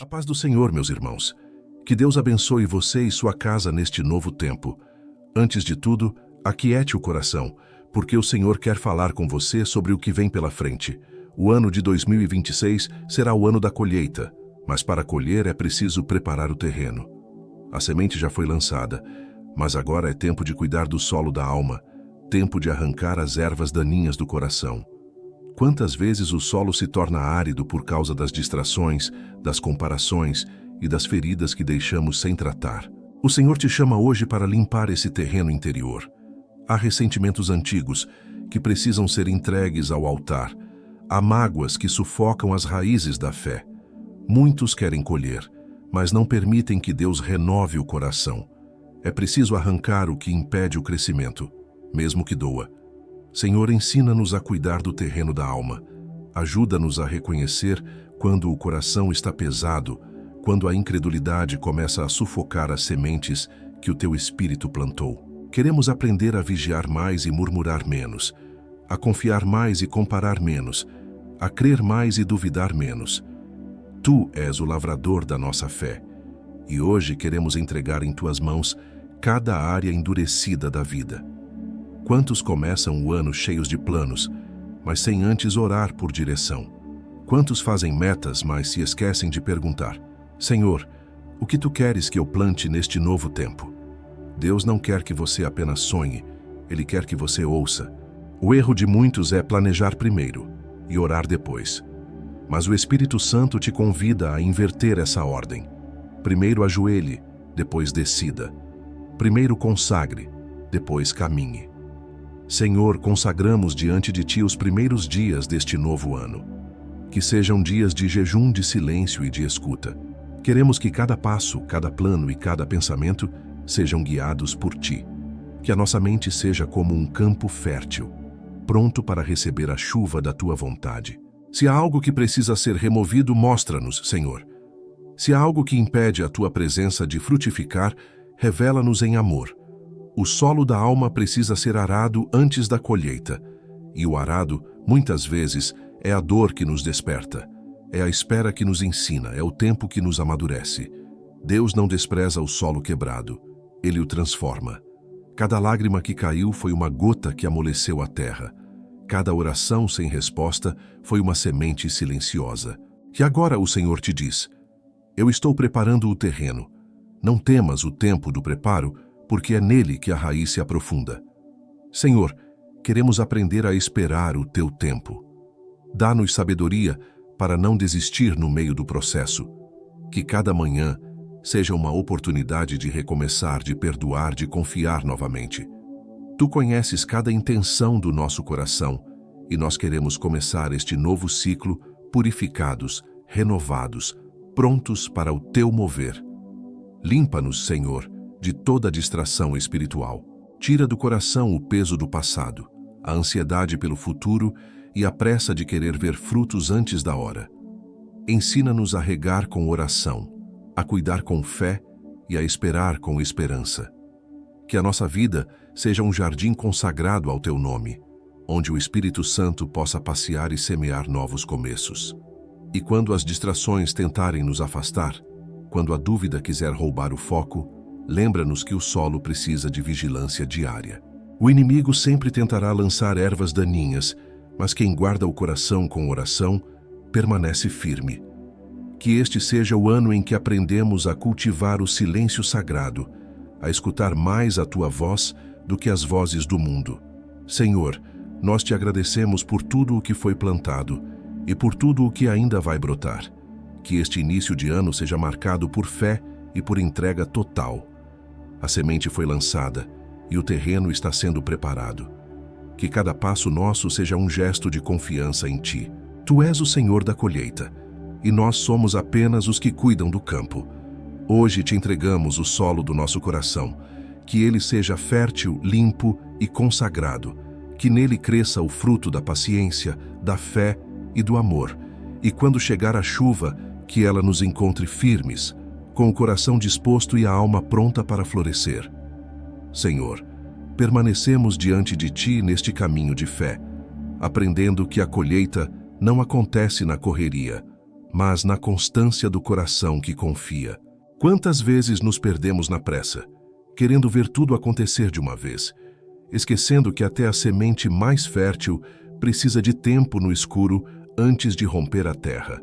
A paz do Senhor, meus irmãos. Que Deus abençoe você e sua casa neste novo tempo. Antes de tudo, aquiete o coração, porque o Senhor quer falar com você sobre o que vem pela frente. O ano de 2026 será o ano da colheita, mas para colher é preciso preparar o terreno. A semente já foi lançada, mas agora é tempo de cuidar do solo da alma, tempo de arrancar as ervas daninhas do coração. Quantas vezes o solo se torna árido por causa das distrações, das comparações e das feridas que deixamos sem tratar? O Senhor te chama hoje para limpar esse terreno interior. Há ressentimentos antigos que precisam ser entregues ao altar. Há mágoas que sufocam as raízes da fé. Muitos querem colher, mas não permitem que Deus renove o coração. É preciso arrancar o que impede o crescimento, mesmo que doa. Senhor, ensina-nos a cuidar do terreno da alma. Ajuda-nos a reconhecer quando o coração está pesado, quando a incredulidade começa a sufocar as sementes que o teu Espírito plantou. Queremos aprender a vigiar mais e murmurar menos, a confiar mais e comparar menos, a crer mais e duvidar menos. Tu és o lavrador da nossa fé, e hoje queremos entregar em tuas mãos cada área endurecida da vida. Quantos começam o ano cheios de planos, mas sem antes orar por direção? Quantos fazem metas, mas se esquecem de perguntar: Senhor, o que tu queres que eu plante neste novo tempo? Deus não quer que você apenas sonhe, Ele quer que você ouça. O erro de muitos é planejar primeiro e orar depois. Mas o Espírito Santo te convida a inverter essa ordem. Primeiro ajoelhe, depois decida. Primeiro consagre, depois caminhe. Senhor, consagramos diante de Ti os primeiros dias deste novo ano. Que sejam dias de jejum, de silêncio e de escuta. Queremos que cada passo, cada plano e cada pensamento sejam guiados por Ti. Que a nossa mente seja como um campo fértil, pronto para receber a chuva da Tua vontade. Se há algo que precisa ser removido, mostra-nos, Senhor. Se há algo que impede a Tua presença de frutificar, revela-nos em amor. O solo da alma precisa ser arado antes da colheita, e o arado, muitas vezes, é a dor que nos desperta, é a espera que nos ensina, é o tempo que nos amadurece. Deus não despreza o solo quebrado, Ele o transforma. Cada lágrima que caiu foi uma gota que amoleceu a terra. Cada oração sem resposta foi uma semente silenciosa. E agora o Senhor te diz: eu estou preparando o terreno. Não temas o tempo do preparo, porque é nele que a raiz se aprofunda. Senhor, queremos aprender a esperar o Teu tempo. Dá-nos sabedoria para não desistir no meio do processo. Que cada manhã seja uma oportunidade de recomeçar, de perdoar, de confiar novamente. Tu conheces cada intenção do nosso coração e nós queremos começar este novo ciclo purificados, renovados, prontos para o Teu mover. Limpa-nos, Senhor, de toda distração espiritual. Tira do coração o peso do passado, a ansiedade pelo futuro e a pressa de querer ver frutos antes da hora. Ensina-nos a regar com oração, a cuidar com fé e a esperar com esperança. Que a nossa vida seja um jardim consagrado ao Teu nome, onde o Espírito Santo possa passear e semear novos começos. E quando as distrações tentarem nos afastar, quando a dúvida quiser roubar o foco, lembra-nos que o solo precisa de vigilância diária. O inimigo sempre tentará lançar ervas daninhas, mas quem guarda o coração com oração permanece firme. Que este seja o ano em que aprendemos a cultivar o silêncio sagrado, a escutar mais a Tua voz do que as vozes do mundo. Senhor, nós Te agradecemos por tudo o que foi plantado e por tudo o que ainda vai brotar. Que este início de ano seja marcado por fé e por entrega total. A semente foi lançada e o terreno está sendo preparado. Que cada passo nosso seja um gesto de confiança em Ti. Tu és o Senhor da colheita, e nós somos apenas os que cuidam do campo. Hoje Te entregamos o solo do nosso coração, que ele seja fértil, limpo e consagrado, que nele cresça o fruto da paciência, da fé e do amor, e quando chegar a chuva, que ela nos encontre firmes, com o coração disposto e a alma pronta para florescer. Senhor, permanecemos diante de Ti neste caminho de fé, aprendendo que a colheita não acontece na correria, mas na constância do coração que confia. Quantas vezes nos perdemos na pressa, querendo ver tudo acontecer de uma vez, esquecendo que até a semente mais fértil precisa de tempo no escuro antes de romper a terra.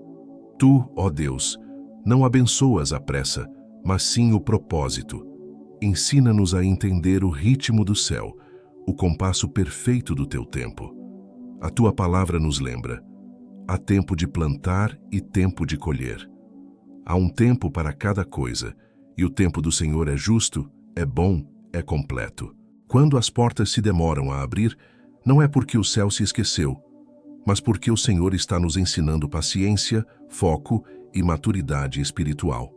Tu, ó Deus, não abençoas a pressa, mas sim o propósito. Ensina-nos a entender o ritmo do céu, o compasso perfeito do teu tempo. A tua palavra nos lembra: há tempo de plantar e tempo de colher. Há um tempo para cada coisa, e o tempo do Senhor é justo, é bom, é completo. Quando as portas se demoram a abrir, não é porque o céu se esqueceu, mas porque o Senhor está nos ensinando paciência, foco e maturidade espiritual.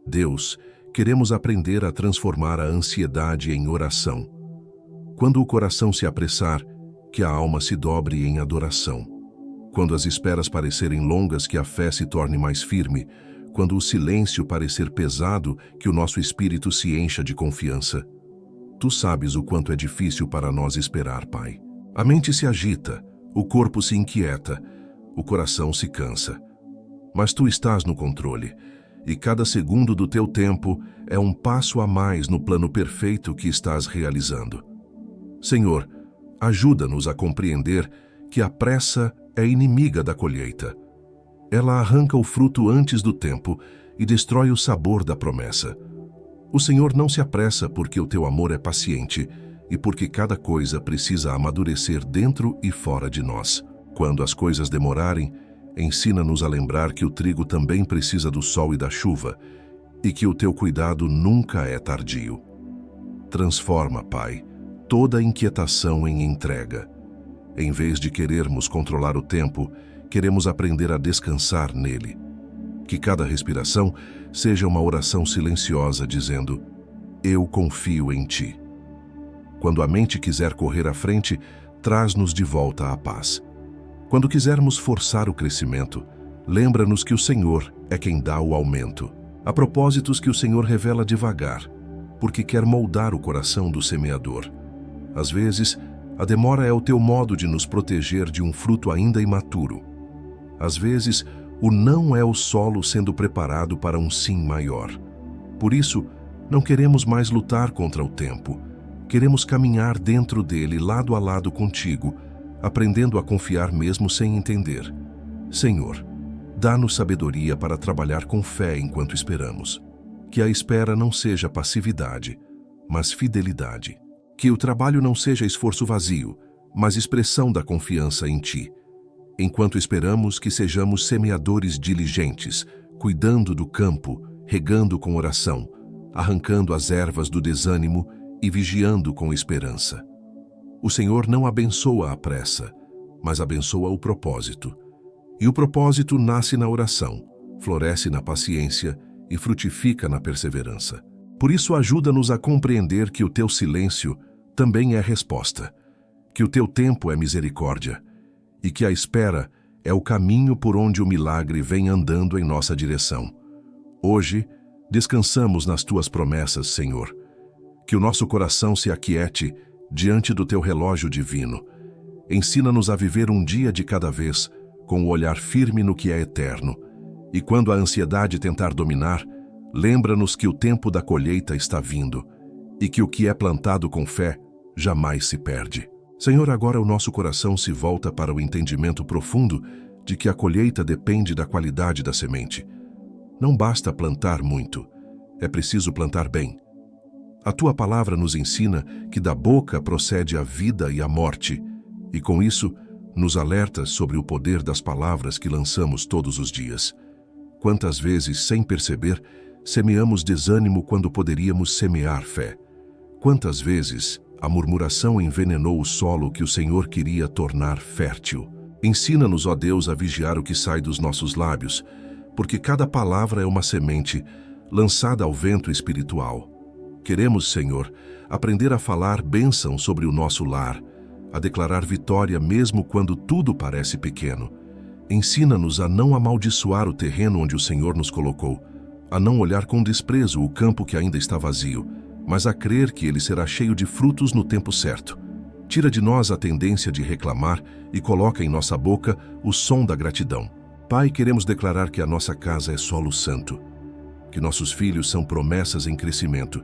Deus, queremos aprender a transformar a ansiedade em oração. Quando o coração se apressar, que a alma se dobre em adoração. Quando as esperas parecerem longas, que a fé se torne mais firme. Quando o silêncio parecer pesado, que o nosso espírito se encha de confiança. Tu sabes o quanto é difícil para nós esperar, Pai. A mente se agita, o corpo se inquieta, o coração se cansa. Mas Tu estás no controle, e cada segundo do Teu tempo é um passo a mais no plano perfeito que estás realizando. Senhor, ajuda-nos a compreender que a pressa é inimiga da colheita. Ela arranca o fruto antes do tempo e destrói o sabor da promessa. O Senhor não se apressa porque o Teu amor é paciente e porque cada coisa precisa amadurecer dentro e fora de nós. Quando as coisas demorarem, ensina-nos a lembrar que o trigo também precisa do sol e da chuva e que o Teu cuidado nunca é tardio. Transforma, Pai, toda inquietação em entrega. Em vez de querermos controlar o tempo, queremos aprender a descansar nele. Que cada respiração seja uma oração silenciosa dizendo: eu confio em Ti. Quando a mente quiser correr à frente, traz-nos de volta à paz. Quando quisermos forçar o crescimento, lembra-nos que o Senhor é quem dá o aumento. Há propósitos que o Senhor revela devagar, porque quer moldar o coração do semeador. Às vezes, a demora é o Teu modo de nos proteger de um fruto ainda imaturo. Às vezes, o não é o solo sendo preparado para um sim maior. Por isso, não queremos mais lutar contra o tempo. Queremos caminhar dentro dele, lado a lado contigo, aprendendo a confiar mesmo sem entender. Senhor, dá-nos sabedoria para trabalhar com fé enquanto esperamos. Que a espera não seja passividade, mas fidelidade. Que o trabalho não seja esforço vazio, mas expressão da confiança em Ti. Enquanto esperamos, que sejamos semeadores diligentes, cuidando do campo, regando com oração, arrancando as ervas do desânimo e vigiando com esperança. O Senhor não abençoa a pressa, mas abençoa o propósito. E o propósito nasce na oração, floresce na paciência e frutifica na perseverança. Por isso, ajuda-nos a compreender que o Teu silêncio também é resposta, que o Teu tempo é misericórdia e que a espera é o caminho por onde o milagre vem andando em nossa direção. Hoje, descansamos nas Tuas promessas, Senhor. Que o nosso coração se aquiete diante do Teu relógio divino. Ensina-nos a viver um dia de cada vez, com o olhar firme no que é eterno. E quando a ansiedade tentar dominar, lembra-nos que o tempo da colheita está vindo e que o que é plantado com fé jamais se perde. Senhor, agora o nosso coração se volta para o entendimento profundo de que a colheita depende da qualidade da semente. Não basta plantar muito, é preciso plantar bem. A Tua palavra nos ensina que da boca procede a vida e a morte, e com isso nos alerta sobre o poder das palavras que lançamos todos os dias. Quantas vezes, sem perceber, semeamos desânimo quando poderíamos semear fé? Quantas vezes a murmuração envenenou o solo que o Senhor queria tornar fértil? Ensina-nos, ó Deus, a vigiar o que sai dos nossos lábios, porque cada palavra é uma semente lançada ao vento espiritual. Queremos, Senhor, aprender a falar bênção sobre o nosso lar, a declarar vitória mesmo quando tudo parece pequeno. Ensina-nos a não amaldiçoar o terreno onde o Senhor nos colocou, a não olhar com desprezo o campo que ainda está vazio, mas a crer que ele será cheio de frutos no tempo certo. Tira de nós a tendência de reclamar e coloca em nossa boca o som da gratidão. Pai, queremos declarar que a nossa casa é solo santo, que nossos filhos são promessas em crescimento,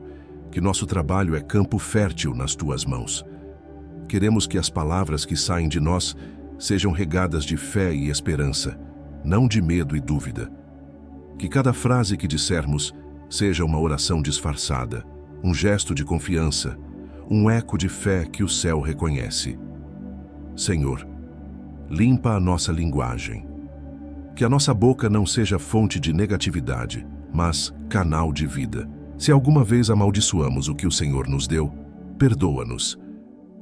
que nosso trabalho é campo fértil nas tuas mãos. Queremos que as palavras que saem de nós sejam regadas de fé e esperança, não de medo e dúvida. Que cada frase que dissermos seja uma oração disfarçada, um gesto de confiança, um eco de fé que o céu reconhece. Senhor, limpa a nossa linguagem. Que a nossa boca não seja fonte de negatividade, mas canal de vida. Se alguma vez amaldiçoamos o que o Senhor nos deu, perdoa-nos.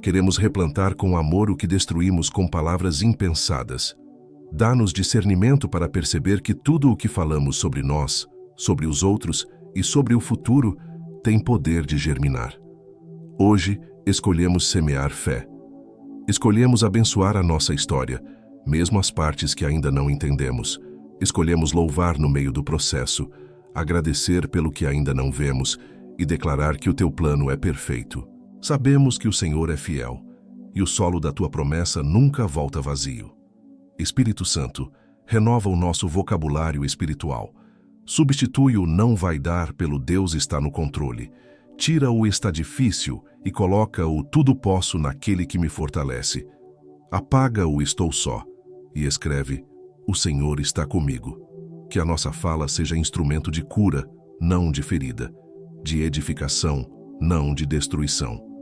Queremos replantar com amor o que destruímos com palavras impensadas. Dá-nos discernimento para perceber que tudo o que falamos sobre nós, sobre os outros e sobre o futuro tem poder de germinar. Hoje, escolhemos semear fé. Escolhemos abençoar a nossa história, mesmo as partes que ainda não entendemos. Escolhemos louvar no meio do processo, agradecer pelo que ainda não vemos e declarar que o teu plano é perfeito. Sabemos que o Senhor é fiel e o solo da tua promessa nunca volta vazio. Espírito Santo, renova o nosso vocabulário espiritual. Substitui o não vai dar pelo Deus está no controle. Tira o está difícil e coloca o tudo posso naquele que me fortalece. Apaga o estou só e escreve o Senhor está comigo. Que a nossa fala seja instrumento de cura, não de ferida, de edificação, não de destruição.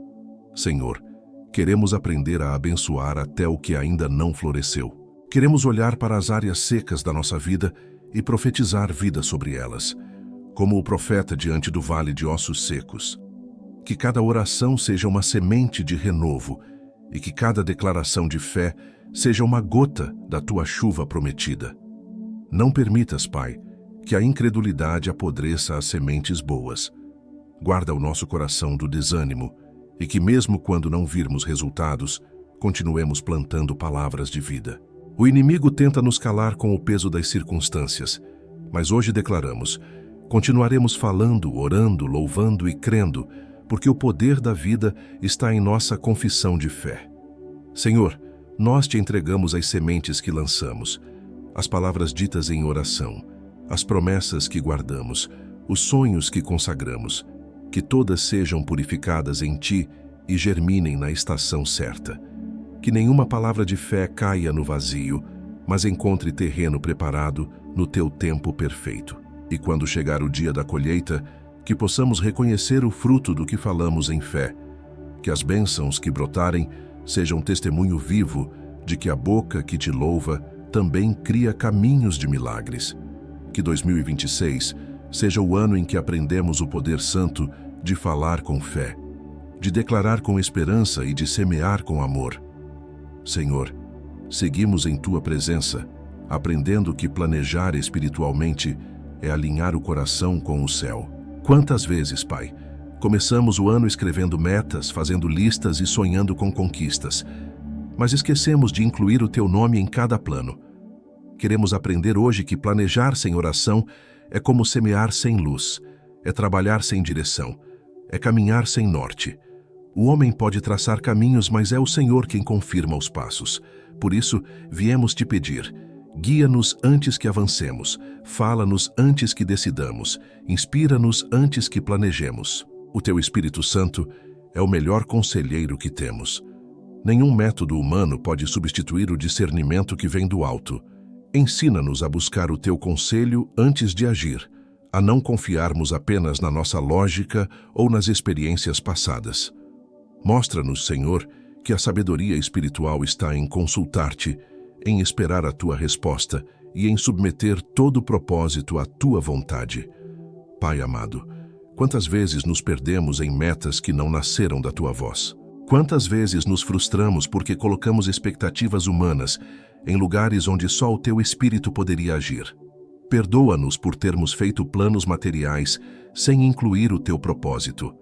Senhor, queremos aprender a abençoar até o que ainda não floresceu. Queremos olhar para as áreas secas da nossa vida e profetizar vida sobre elas, como o profeta diante do vale de ossos secos. Que cada oração seja uma semente de renovo e que cada declaração de fé seja uma gota da tua chuva prometida. Não permitas, Pai, que a incredulidade apodreça as sementes boas. Guarda o nosso coração do desânimo e que mesmo quando não virmos resultados, continuemos plantando palavras de vida. O inimigo tenta nos calar com o peso das circunstâncias, mas hoje declaramos: continuaremos falando, orando, louvando e crendo, porque o poder da vida está em nossa confissão de fé. Senhor, nós te entregamos as sementes que lançamos, as palavras ditas em oração, as promessas que guardamos, os sonhos que consagramos, que todas sejam purificadas em ti e germinem na estação certa. Que nenhuma palavra de fé caia no vazio, mas encontre terreno preparado no teu tempo perfeito. E quando chegar o dia da colheita, que possamos reconhecer o fruto do que falamos em fé. Que as bênçãos que brotarem sejam testemunho vivo de que a boca que te louva também cria caminhos de milagres. Que 2026 seja o ano em que aprendemos o poder santo de falar com fé, de declarar com esperança e de semear com amor. Senhor, seguimos em tua presença, aprendendo que planejar espiritualmente é alinhar o coração com o céu. Quantas vezes, Pai, começamos o ano escrevendo metas, fazendo listas e sonhando com conquistas, mas esquecemos de incluir o teu nome em cada plano. Queremos aprender hoje que planejar sem oração é como semear sem luz, é trabalhar sem direção, é caminhar sem norte. O homem pode traçar caminhos, mas é o Senhor quem confirma os passos. Por isso, viemos te pedir: guia-nos antes que avancemos, fala-nos antes que decidamos, inspira-nos antes que planejemos. O teu Espírito Santo é o melhor conselheiro que temos. Nenhum método humano pode substituir o discernimento que vem do alto. Ensina-nos a buscar o teu conselho antes de agir, a não confiarmos apenas na nossa lógica ou nas experiências passadas. Mostra-nos, Senhor, que a sabedoria espiritual está em consultar-te, em esperar a tua resposta e em submeter todo o propósito à tua vontade. Pai amado, quantas vezes nos perdemos em metas que não nasceram da tua voz? Quantas vezes nos frustramos porque colocamos expectativas humanas em lugares onde só o teu Espírito poderia agir? Perdoa-nos por termos feito planos materiais sem incluir o teu propósito.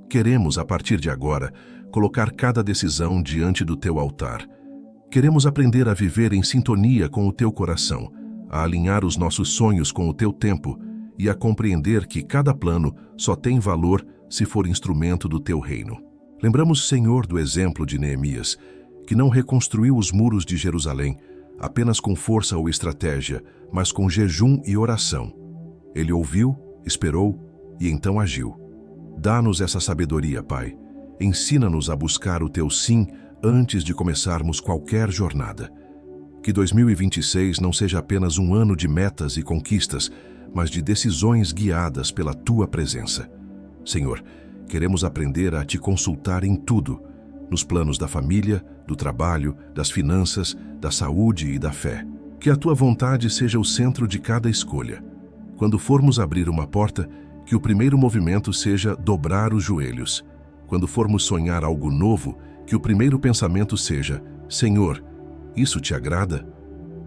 Queremos, a partir de agora, colocar cada decisão diante do teu altar. Queremos aprender a viver em sintonia com o teu coração, a alinhar os nossos sonhos com o teu tempo e a compreender que cada plano só tem valor se for instrumento do teu reino. Lembramos, Senhor, do exemplo de Neemias, que não reconstruiu os muros de Jerusalém, apenas com força ou estratégia, mas com jejum e oração. Ele ouviu, esperou e então agiu. Dá-nos essa sabedoria, Pai. Ensina-nos a buscar o Teu sim antes de começarmos qualquer jornada. Que 2026 não seja apenas um ano de metas e conquistas, mas de decisões guiadas pela Tua presença. Senhor, queremos aprender a Te consultar em tudo, nos planos da família, do trabalho, das finanças, da saúde e da fé. Que a Tua vontade seja o centro de cada escolha. Quando formos abrir uma porta, que o primeiro movimento seja dobrar os joelhos. Quando formos sonhar algo novo, que o primeiro pensamento seja: Senhor, isso Te agrada?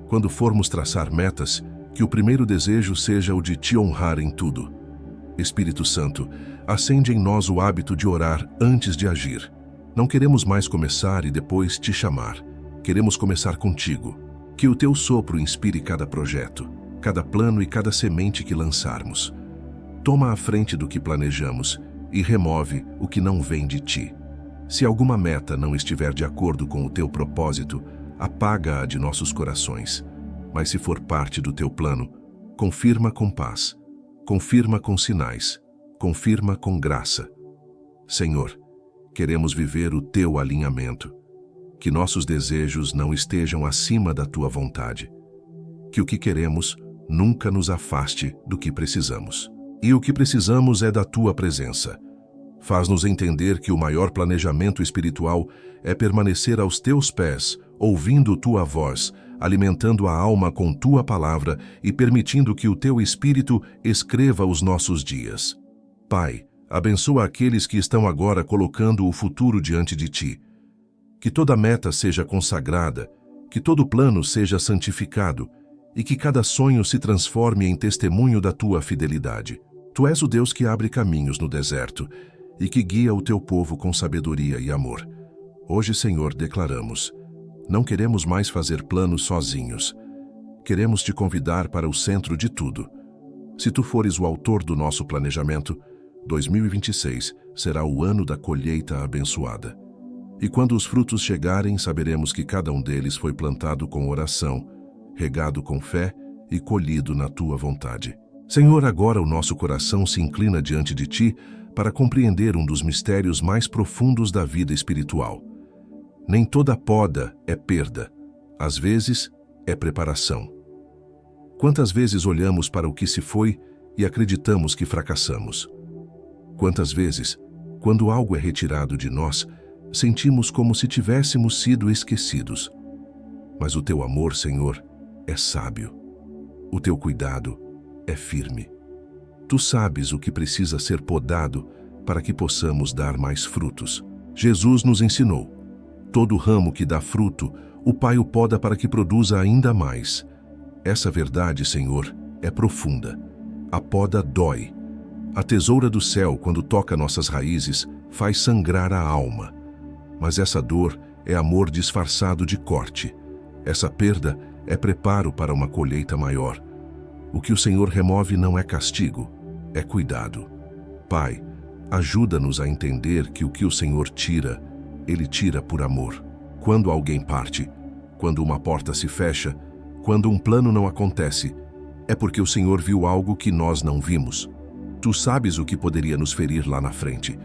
Quando formos traçar metas, que o primeiro desejo seja o de Te honrar em tudo. Espírito Santo, acende em nós o hábito de orar antes de agir. Não queremos mais começar e depois Te chamar. Queremos começar contigo. Que o Teu sopro inspire cada projeto, cada plano e cada semente que lançarmos. Toma a frente do que planejamos e remove o que não vem de Ti. Se alguma meta não estiver de acordo com o Teu propósito, apaga-a de nossos corações. Mas se for parte do Teu plano, confirma com paz, confirma com sinais, confirma com graça. Senhor, queremos viver o Teu alinhamento. Que nossos desejos não estejam acima da Tua vontade. Que o que queremos nunca nos afaste do que precisamos. E o que precisamos é da Tua presença. Faz-nos entender que o maior planejamento espiritual é permanecer aos Teus pés, ouvindo Tua voz, alimentando a alma com Tua palavra e permitindo que o Teu Espírito escreva os nossos dias. Pai, abençoa aqueles que estão agora colocando o futuro diante de Ti. Que toda meta seja consagrada, que todo plano seja santificado e que cada sonho se transforme em testemunho da Tua fidelidade. Tu és o Deus que abre caminhos no deserto e que guia o Teu povo com sabedoria e amor. Hoje, Senhor, declaramos: não queremos mais fazer planos sozinhos. Queremos Te convidar para o centro de tudo. Se Tu fores o autor do nosso planejamento, 2026 será o ano da colheita abençoada. E quando os frutos chegarem, saberemos que cada um deles foi plantado com oração, regado com fé e colhido na Tua vontade. Senhor, agora o nosso coração se inclina diante de Ti para compreender um dos mistérios mais profundos da vida espiritual. Nem toda poda é perda, às vezes é preparação. Quantas vezes olhamos para o que se foi e acreditamos que fracassamos? Quantas vezes, quando algo é retirado de nós, sentimos como se tivéssemos sido esquecidos? Mas o Teu amor, Senhor, é sábio. O Teu cuidado é firme. Tu sabes o que precisa ser podado para que possamos dar mais frutos. Jesus nos ensinou: todo ramo que dá fruto, o Pai o poda para que produza ainda mais. Essa verdade, Senhor, é profunda. A poda dói. A tesoura do céu, quando toca nossas raízes, faz sangrar a alma. Mas essa dor é amor disfarçado de corte. Essa perda é preparo para uma colheita maior. O que o Senhor remove não é castigo, é cuidado. Pai, ajuda-nos a entender que o que o Senhor tira, Ele tira por amor. Quando alguém parte, quando uma porta se fecha, quando um plano não acontece, é porque o Senhor viu algo que nós não vimos. Tu sabes o que poderia nos ferir lá na frente.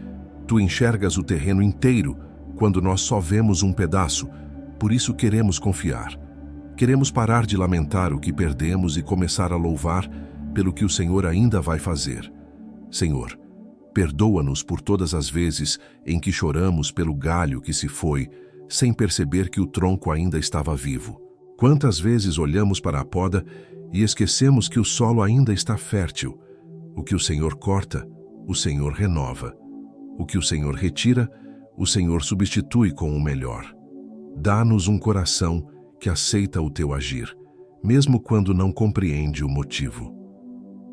Tu enxergas o terreno inteiro, quando nós só vemos um pedaço. Por isso queremos confiar. Queremos parar de lamentar o que perdemos e começar a louvar pelo que o Senhor ainda vai fazer. Senhor, perdoa-nos por todas as vezes em que choramos pelo galho que se foi, sem perceber que o tronco ainda estava vivo. Quantas vezes olhamos para a poda e esquecemos que o solo ainda está fértil. O que o Senhor corta, o Senhor renova. O que o Senhor retira, o Senhor substitui com o melhor. Dá-nos um coração que aceita o Teu agir, mesmo quando não compreende o motivo.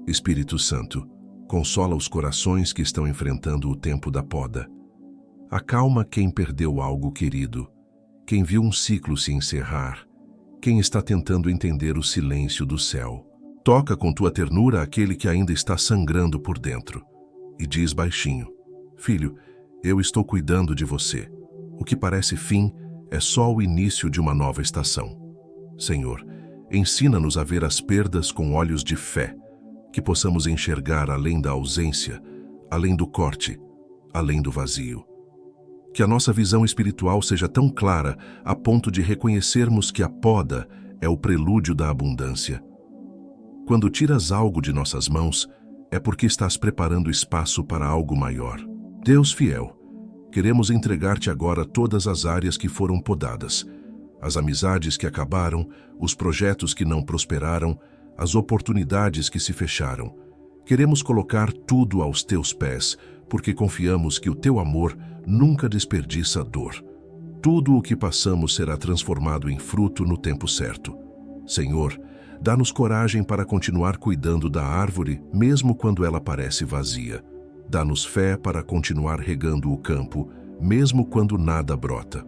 Espírito Santo, consola os corações que estão enfrentando o tempo da poda. Acalma quem perdeu algo querido, quem viu um ciclo se encerrar, quem está tentando entender o silêncio do céu. Toca com Tua ternura aquele que ainda está sangrando por dentro e diz baixinho: Filho, eu estou cuidando de você. O que parece fim é só o início de uma nova estação. Senhor, ensina-nos a ver as perdas com olhos de fé, que possamos enxergar além da ausência, além do corte, além do vazio. Que a nossa visão espiritual seja tão clara a ponto de reconhecermos que a poda é o prelúdio da abundância. Quando tiras algo de nossas mãos, é porque estás preparando espaço para algo maior. Deus fiel, queremos entregar-te agora todas as áreas que foram podadas, as amizades que acabaram, os projetos que não prosperaram, as oportunidades que se fecharam. Queremos colocar tudo aos teus pés, porque confiamos que o teu amor nunca desperdiça dor. Tudo o que passamos será transformado em fruto no tempo certo. Senhor, dá-nos coragem para continuar cuidando da árvore, mesmo quando ela parece vazia. Dá-nos fé para continuar regando o campo, mesmo quando nada brota.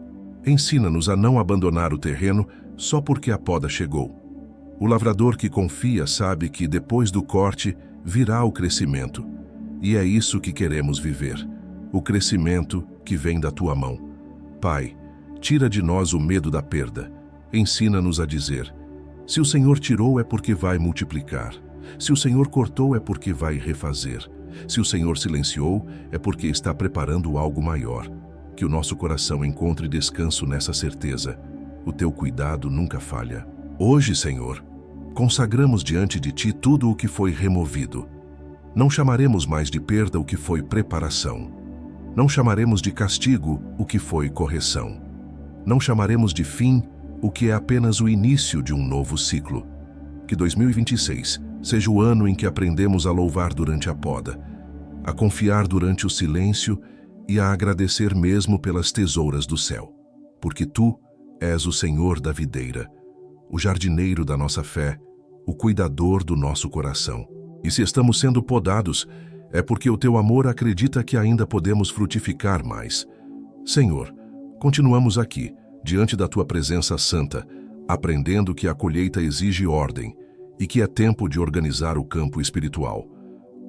Ensina-nos a não abandonar o terreno só porque a poda chegou. O lavrador que confia sabe que depois do corte virá o crescimento. E é isso que queremos viver, o crescimento que vem da tua mão. Pai, tira de nós o medo da perda. Ensina-nos a dizer: se o Senhor tirou é porque vai multiplicar. Se o Senhor cortou é porque vai refazer. Se o Senhor silenciou é porque está preparando algo maior. Que o nosso coração encontre descanso nessa certeza. O teu cuidado nunca falha. Hoje, Senhor, consagramos diante de ti tudo o que foi removido. Não chamaremos mais de perda o que foi preparação. Não chamaremos de castigo o que foi correção. Não chamaremos de fim o que é apenas o início de um novo ciclo. Que 2026 seja o ano em que aprendemos a louvar durante a poda, a confiar durante o silêncio e a agradecer mesmo pelas tesouras do céu. Porque tu és o Senhor da videira, o jardineiro da nossa fé, o cuidador do nosso coração. E se estamos sendo podados, é porque o teu amor acredita que ainda podemos frutificar mais. Senhor, continuamos aqui, diante da tua presença santa, aprendendo que a colheita exige ordem e que é tempo de organizar o campo espiritual.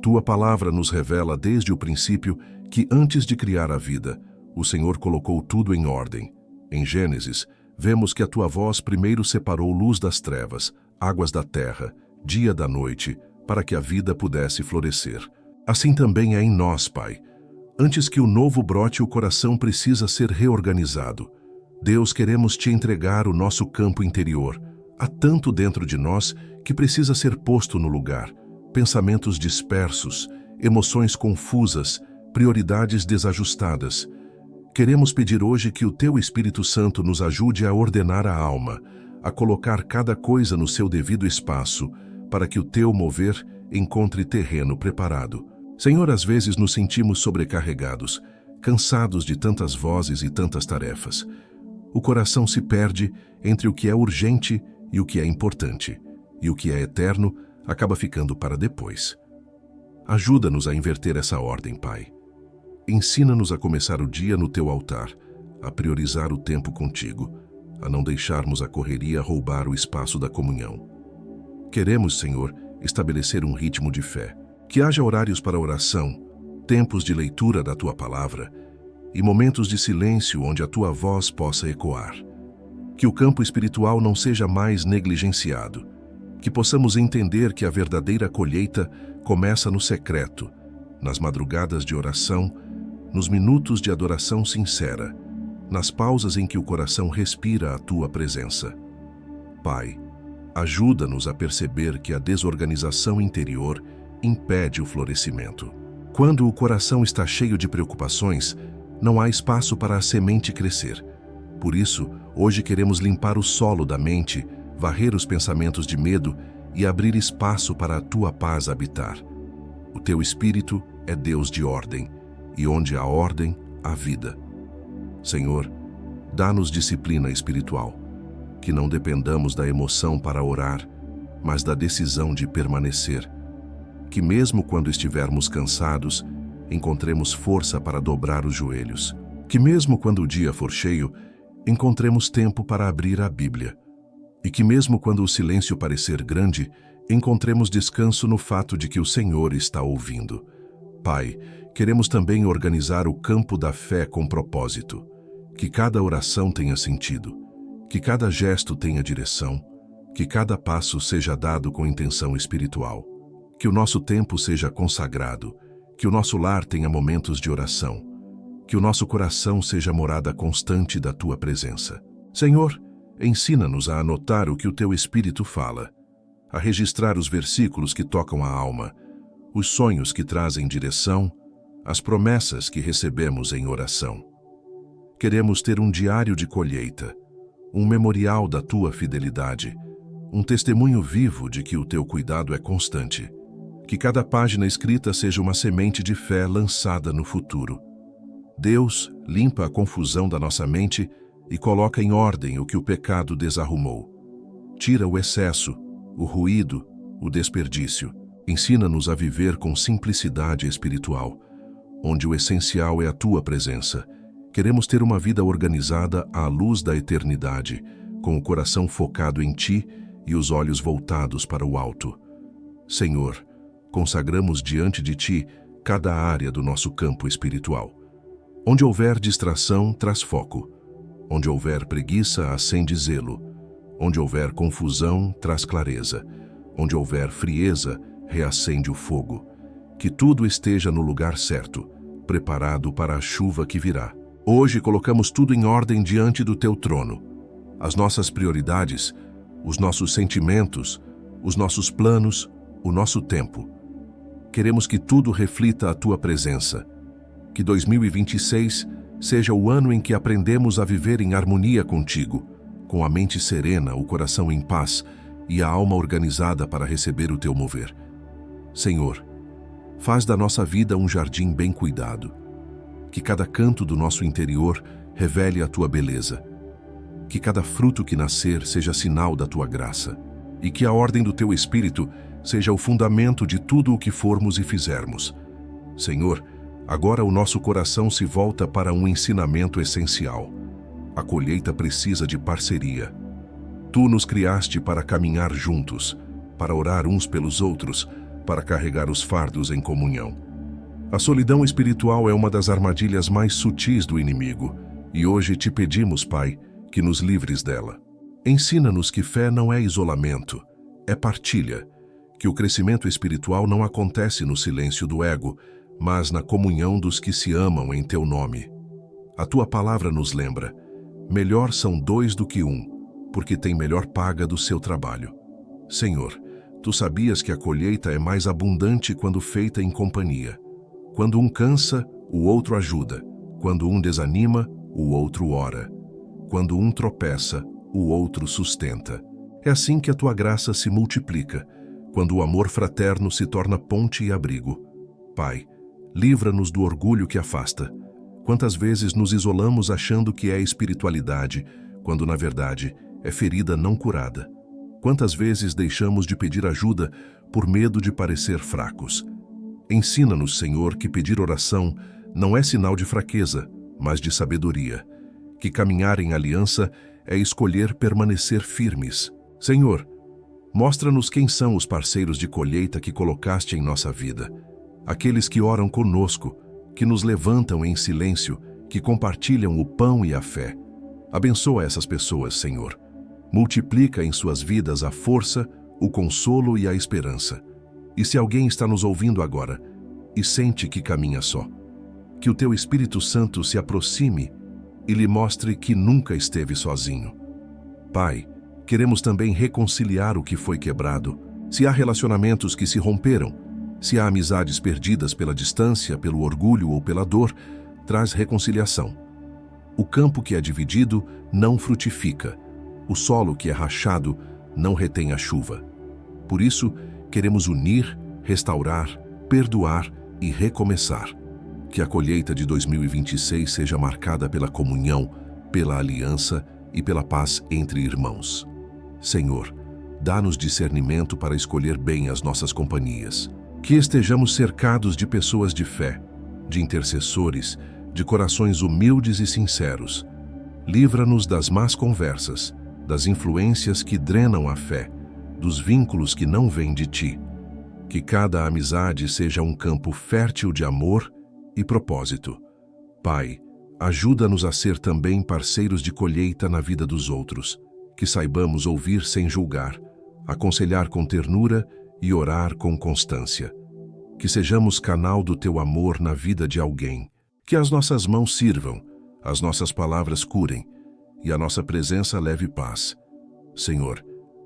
Tua palavra nos revela desde o princípio que antes de criar a vida, o Senhor colocou tudo em ordem. Em Gênesis, vemos que a tua voz primeiro separou luz das trevas, águas da terra, dia da noite, para que a vida pudesse florescer. Assim também é em nós, Pai. Antes que o novo brote, o coração precisa ser reorganizado. Deus, queremos te entregar o nosso campo interior. Há tanto dentro de nós que precisa ser posto no lugar. Pensamentos dispersos, emoções confusas, prioridades desajustadas. Queremos pedir hoje que o teu Espírito Santo nos ajude a ordenar a alma, a colocar cada coisa no seu devido espaço, para que o teu mover encontre terreno preparado. Senhor, às vezes nos sentimos sobrecarregados, cansados de tantas vozes e tantas tarefas. O coração se perde entre o que é urgente e o que é importante, e o que é eterno acaba ficando para depois. Ajuda-nos a inverter essa ordem, Pai. Ensina-nos a começar o dia no teu altar, a priorizar o tempo contigo, a não deixarmos a correria roubar o espaço da comunhão. Queremos, Senhor, estabelecer um ritmo de fé, que haja horários para oração, tempos de leitura da tua palavra e momentos de silêncio onde a tua voz possa ecoar. Que o campo espiritual não seja mais negligenciado, que possamos entender que a verdadeira colheita começa no secreto, nas madrugadas de oração, nos minutos de adoração sincera, nas pausas em que o coração respira a tua presença. Pai, ajuda-nos a perceber que a desorganização interior impede o florescimento. Quando o coração está cheio de preocupações, não há espaço para a semente crescer. Por isso, hoje queremos limpar o solo da mente, varrer os pensamentos de medo e abrir espaço para a tua paz habitar. O teu Espírito é Deus de ordem, e onde há ordem, há vida. Senhor, dá-nos disciplina espiritual, que não dependamos da emoção para orar, mas da decisão de permanecer. Que mesmo quando estivermos cansados, encontremos força para dobrar os joelhos. Que mesmo quando o dia for cheio, encontremos tempo para abrir a Bíblia. E que mesmo quando o silêncio parecer grande, encontremos descanso no fato de que o Senhor está ouvindo. Pai, queremos também organizar o campo da fé com propósito. Que cada oração tenha sentido, que cada gesto tenha direção, Que cada passo seja dado com intenção espiritual. Que o nosso tempo seja consagrado. Que o nosso lar tenha momentos de oração. Que o nosso coração seja morada constante da Tua presença. Senhor, ensina-nos a anotar o que o Teu Espírito fala, a registrar os versículos que tocam a alma, os sonhos que trazem direção, as promessas que recebemos em oração. Queremos ter um diário de colheita, um memorial da Tua fidelidade, um testemunho vivo de que o Teu cuidado é constante. Que cada página escrita seja uma semente de fé lançada no futuro. Deus limpa a confusão da nossa mente e coloca em ordem o que o pecado desarrumou. Tira o excesso, o ruído, o desperdício. Ensina-nos a viver com simplicidade espiritual, onde o essencial é a Tua presença. Queremos ter uma vida organizada à luz da eternidade, com o coração focado em Ti e os olhos voltados para o alto. Senhor, consagramos diante de Ti cada área do nosso campo espiritual. Onde houver distração, traz foco. Onde houver preguiça, acende zelo. Onde houver confusão, traz clareza. Onde houver frieza, reacende o fogo. Que tudo esteja no lugar certo, preparado para a chuva que virá. Hoje colocamos tudo em ordem diante do Teu trono. As nossas prioridades, os nossos sentimentos, os nossos planos, o nosso tempo. Queremos que tudo reflita a Tua presença. Que 2026 seja o ano em que aprendemos a viver em harmonia contigo, com a mente serena, o coração em paz e a alma organizada para receber o Teu mover. Senhor, faz da nossa vida um jardim bem cuidado. Que cada canto do nosso interior revele a Tua beleza. Que cada fruto que nascer seja sinal da Tua graça. E que a ordem do Teu Espírito seja o fundamento de tudo o que formos e fizermos. Senhor, agora o nosso coração se volta para um ensinamento essencial. A colheita precisa de parceria. Tu nos criaste para caminhar juntos, para orar uns pelos outros, para carregar os fardos em comunhão. A solidão espiritual é uma das armadilhas mais sutis do inimigo, e hoje te pedimos, Pai, que nos livres dela. Ensina-nos que fé não é isolamento, é partilha, que o crescimento espiritual não acontece no silêncio do ego, mas na comunhão dos que se amam em Teu nome. A Tua palavra nos lembra: melhor são dois do que um, porque tem melhor paga do seu trabalho. Senhor, Tu sabias que a colheita é mais abundante quando feita em companhia. Quando um cansa, o outro ajuda. Quando um desanima, o outro ora. Quando um tropeça, o outro sustenta. É assim que a Tua graça se multiplica, quando o amor fraterno se torna ponte e abrigo. Pai, livra-nos do orgulho que afasta. Quantas vezes nos isolamos achando que é espiritualidade, quando na verdade é ferida não curada. Quantas vezes deixamos de pedir ajuda por medo de parecer fracos. Ensina-nos, Senhor, que pedir oração não é sinal de fraqueza, mas de sabedoria. Que caminhar em aliança é escolher permanecer firmes. Senhor, mostra-nos quem são os parceiros de colheita que colocaste em nossa vida. Aqueles que oram conosco, que nos levantam em silêncio, que compartilham o pão e a fé. Abençoa essas pessoas, Senhor. Multiplica em suas vidas a força, o consolo e a esperança. E se alguém está nos ouvindo agora e sente que caminha só, que o Teu Espírito Santo se aproxime e lhe mostre que nunca esteve sozinho. Pai, queremos também reconciliar o que foi quebrado. Se há relacionamentos que se romperam, se há amizades perdidas pela distância, pelo orgulho ou pela dor, traz reconciliação. O campo que é dividido não frutifica. O solo que é rachado não retém a chuva. Por isso, queremos unir, restaurar, perdoar e recomeçar. Que a colheita de 2026 seja marcada pela comunhão, pela aliança e pela paz entre irmãos. Senhor, dá-nos discernimento para escolher bem as nossas companhias. Que estejamos cercados de pessoas de fé, de intercessores, de corações humildes e sinceros. Livra-nos das más conversas, das influências que drenam a fé, dos vínculos que não vêm de Ti. Que cada amizade seja um campo fértil de amor e propósito. Pai, ajuda-nos a ser também parceiros de colheita na vida dos outros. Que saibamos ouvir sem julgar, aconselhar com ternura e orar com constância. Que sejamos canal do teu amor na vida de alguém. Que as nossas mãos sirvam, as nossas palavras curem e a nossa presença leve paz. Senhor,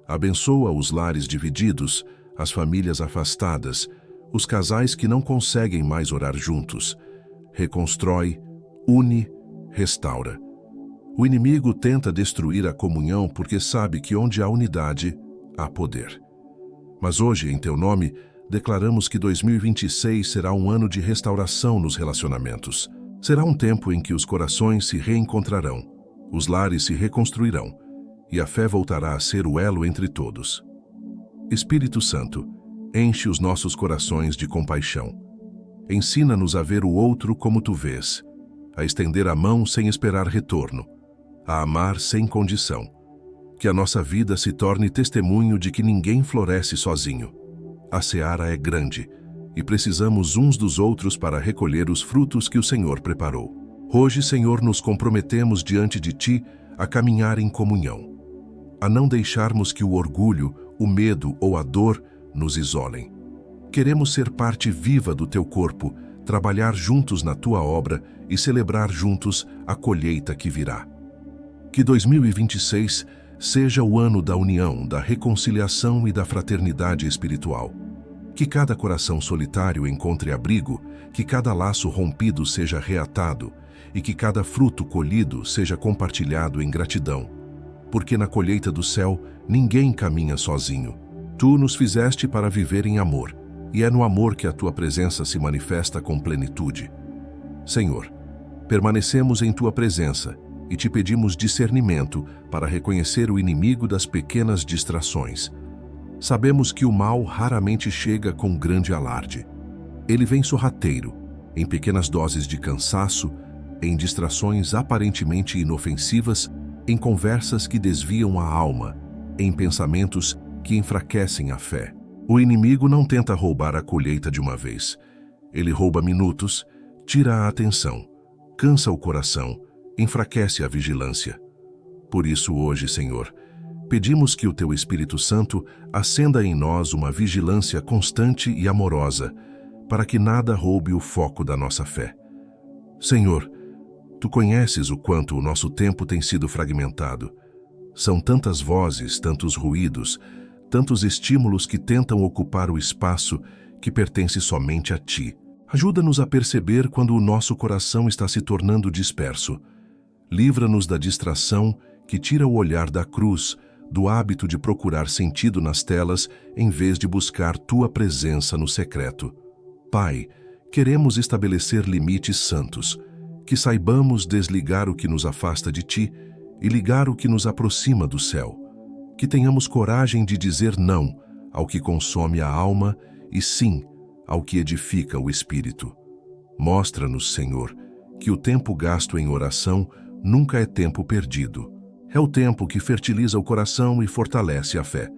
abençoa os lares divididos, as famílias afastadas, os casais que não conseguem mais orar juntos. Reconstrói, une, restaura. O inimigo tenta destruir a comunhão porque sabe que onde há unidade, há poder. Mas hoje, em teu nome, declaramos que 2026 será um ano de restauração nos relacionamentos. Será um tempo em que os corações se reencontrarão, os lares se reconstruirão e a fé voltará a ser o elo entre todos. Espírito Santo, enche os nossos corações de compaixão. Ensina-nos a ver o outro como tu vês, a estender a mão sem esperar retorno, a amar sem condição. Que a nossa vida se torne testemunho de que ninguém floresce sozinho. A seara é grande e precisamos uns dos outros para recolher os frutos que o Senhor preparou. Hoje, Senhor, nos comprometemos diante de Ti a caminhar em comunhão, a não deixarmos que o orgulho, o medo ou a dor nos isolem. Queremos ser parte viva do Teu corpo, trabalhar juntos na Tua obra e celebrar juntos a colheita que virá. Que 2026 seja o ano da união, da reconciliação e da fraternidade espiritual. Que cada coração solitário encontre abrigo, que cada laço rompido seja reatado e que cada fruto colhido seja compartilhado em gratidão. Porque na colheita do céu ninguém caminha sozinho. Tu nos fizeste para viver em amor, e é no amor que a Tua presença se manifesta com plenitude. Senhor, permanecemos em Tua presença e Te pedimos discernimento para reconhecer o inimigo das pequenas distrações. Sabemos que o mal raramente chega com grande alarde. Ele vem sorrateiro, em pequenas doses de cansaço, em distrações aparentemente inofensivas, em conversas que desviam a alma, em pensamentos que enfraquecem a fé. O inimigo não tenta roubar a colheita de uma vez. Ele rouba minutos, tira a atenção, cansa o coração, enfraquece a vigilância. Por isso hoje, Senhor, pedimos que o Teu Espírito Santo acenda em nós uma vigilância constante e amorosa, para que nada roube o foco da nossa fé. Senhor, Tu conheces o quanto o nosso tempo tem sido fragmentado. São tantas vozes, tantos ruídos, tantos estímulos que tentam ocupar o espaço que pertence somente a Ti. Ajuda-nos a perceber quando o nosso coração está se tornando disperso. Livra-nos da distração que tira o olhar da cruz, do hábito de procurar sentido nas telas em vez de buscar Tua presença no secreto. Pai, queremos estabelecer limites santos, que saibamos desligar o que nos afasta de Ti e ligar o que nos aproxima do céu. Que tenhamos coragem de dizer não ao que consome a alma e sim ao que edifica o espírito. Mostra-nos, Senhor, que o tempo gasto em oração nunca é tempo perdido. É o tempo que fertiliza o coração e fortalece a fé.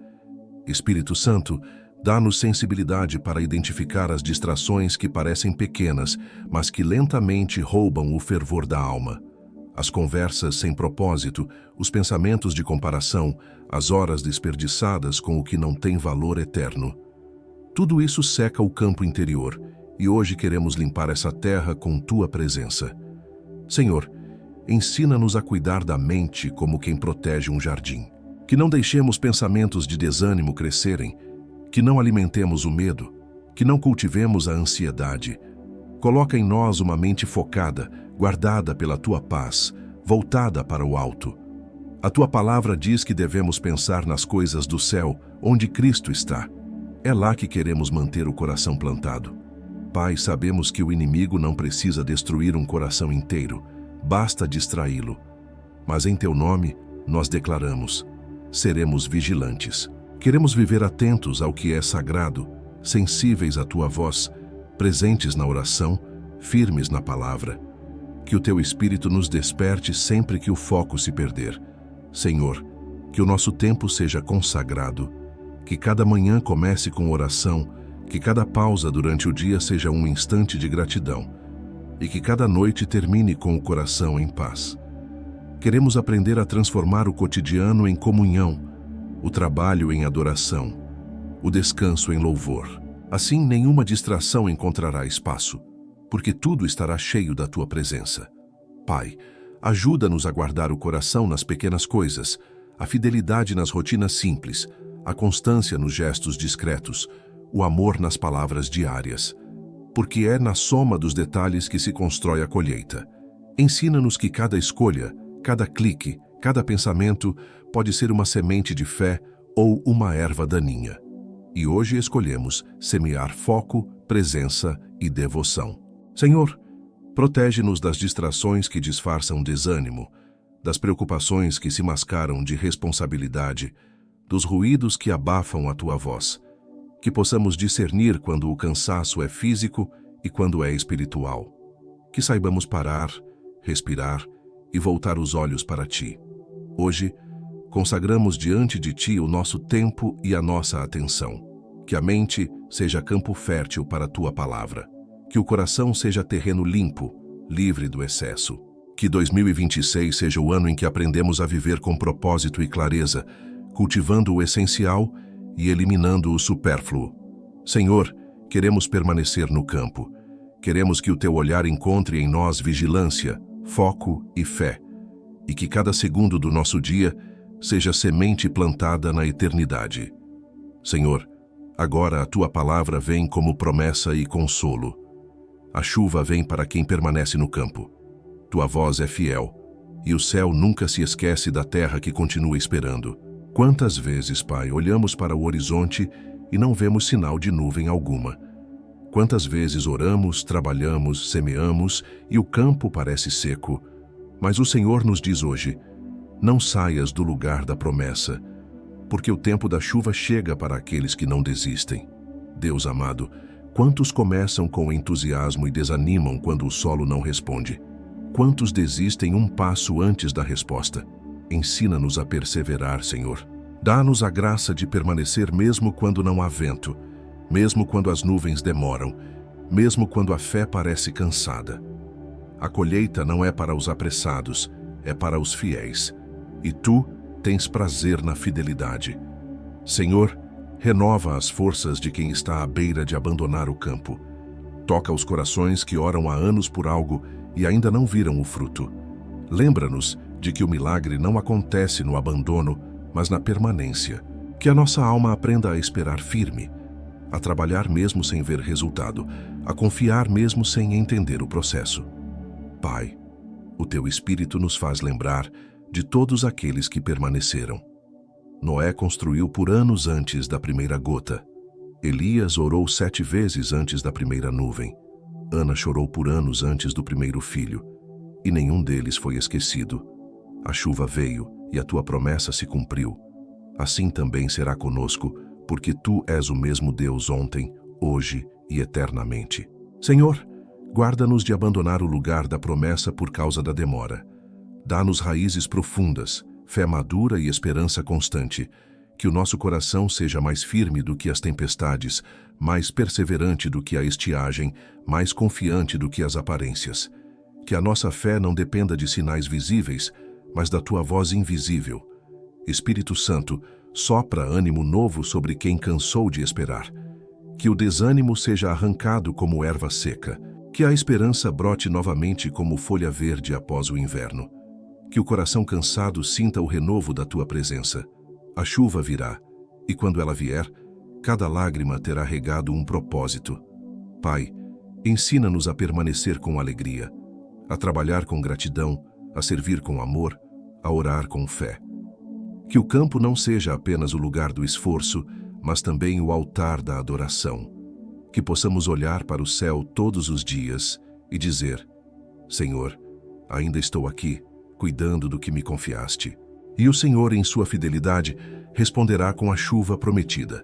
Espírito Santo, dá-nos sensibilidade para identificar as distrações que parecem pequenas, mas que lentamente roubam o fervor da alma. As conversas sem propósito, os pensamentos de comparação, as horas desperdiçadas com o que não tem valor eterno. Tudo isso seca o campo interior, e hoje queremos limpar essa terra com Tua presença. Senhor, ensina-nos a cuidar da mente como quem protege um jardim. Que não deixemos pensamentos de desânimo crescerem, que não alimentemos o medo, que não cultivemos a ansiedade. Coloca em nós uma mente focada, guardada pela Tua paz, voltada para o alto. A Tua palavra diz que devemos pensar nas coisas do céu, onde Cristo está. É lá que queremos manter o coração plantado. Pai, sabemos que o inimigo não precisa destruir um coração inteiro, basta distraí-lo. Mas em Teu nome, nós declaramos: seremos vigilantes. Queremos viver atentos ao que é sagrado, sensíveis à Tua voz, presentes na oração, firmes na palavra. Que o Teu Espírito nos desperte sempre que o foco se perder. Senhor, que o nosso tempo seja consagrado, que cada manhã comece com oração, que cada pausa durante o dia seja um instante de gratidão e que cada noite termine com o coração em paz. Queremos aprender a transformar o cotidiano em comunhão, o trabalho em adoração, o descanso em louvor. Assim, nenhuma distração encontrará espaço, porque tudo estará cheio da tua presença. Pai, ajuda-nos a guardar o coração nas pequenas coisas, a fidelidade nas rotinas simples, a constância nos gestos discretos, o amor nas palavras diárias. Porque é na soma dos detalhes que se constrói a colheita. Ensina-nos que cada escolha, cada clique, cada pensamento pode ser uma semente de fé ou uma erva daninha. E hoje escolhemos semear foco, presença e devoção. Senhor, protege-nos das distrações que disfarçam desânimo, das preocupações que se mascaram de responsabilidade, dos ruídos que abafam a tua voz. Que possamos discernir quando o cansaço é físico e quando é espiritual. Que saibamos parar, respirar e voltar os olhos para ti. Hoje, consagramos diante de ti o nosso tempo e a nossa atenção. Que a mente seja campo fértil para a tua palavra. Que o coração seja terreno limpo, livre do excesso. Que 2026 seja o ano em que aprendemos a viver com propósito e clareza, cultivando o essencial e eliminando o supérfluo. Senhor, queremos permanecer no campo. Queremos que o teu olhar encontre em nós vigilância, foco e fé, e que cada segundo do nosso dia seja semente plantada na eternidade. Senhor, agora a tua palavra vem como promessa e consolo. A chuva vem para quem permanece no campo. Tua voz é fiel, e o céu nunca se esquece da terra que continua esperando. Quantas vezes, Pai, olhamos para o horizonte e não vemos sinal de nuvem alguma? Quantas vezes oramos, trabalhamos, semeamos e o campo parece seco? Mas o Senhor nos diz hoje: não saias do lugar da promessa, porque o tempo da chuva chega para aqueles que não desistem. Deus amado, quantos começam com entusiasmo e desanimam quando o solo não responde? Quantos desistem um passo antes da resposta? Ensina-nos a perseverar, Senhor. Dá-nos a graça de permanecer mesmo quando não há vento, mesmo quando as nuvens demoram, mesmo quando a fé parece cansada. A colheita não é para os apressados, é para os fiéis. E tu tens prazer na fidelidade. Senhor, renova as forças de quem está à beira de abandonar o campo. Toca os corações que oram há anos por algo e ainda não viram o fruto. Lembra-nos de que o milagre não acontece no abandono, mas na permanência. Que a nossa alma aprenda a esperar firme, a trabalhar mesmo sem ver resultado, a confiar mesmo sem entender o processo. Pai, o teu Espírito nos faz lembrar de todos aqueles que permaneceram. Noé construiu por anos antes da primeira gota. Elias orou 7 vezes antes da primeira nuvem. Ana chorou por anos antes do primeiro filho. E nenhum deles foi esquecido. A chuva veio e a tua promessa se cumpriu. Assim também será conosco, porque tu és o mesmo Deus ontem, hoje e eternamente. Senhor, guarda-nos de abandonar o lugar da promessa por causa da demora. Dá-nos raízes profundas, fé madura e esperança constante. Que o nosso coração seja mais firme do que as tempestades, mais perseverante do que a estiagem, mais confiante do que as aparências. Que a nossa fé não dependa de sinais visíveis, mas da tua voz invisível. Espírito Santo, sopra ânimo novo sobre quem cansou de esperar. Que o desânimo seja arrancado como erva seca. Que a esperança brote novamente como folha verde após o inverno. Que o coração cansado sinta o renovo da tua presença. A chuva virá, e quando ela vier, cada lágrima terá regado um propósito. Pai, ensina-nos a permanecer com alegria, a trabalhar com gratidão, a servir com amor, a orar com fé. Que o campo não seja apenas o lugar do esforço, mas também o altar da adoração. Que possamos olhar para o céu todos os dias e dizer: Senhor, ainda estou aqui, cuidando do que me confiaste. E o Senhor, em sua fidelidade, responderá com a chuva prometida.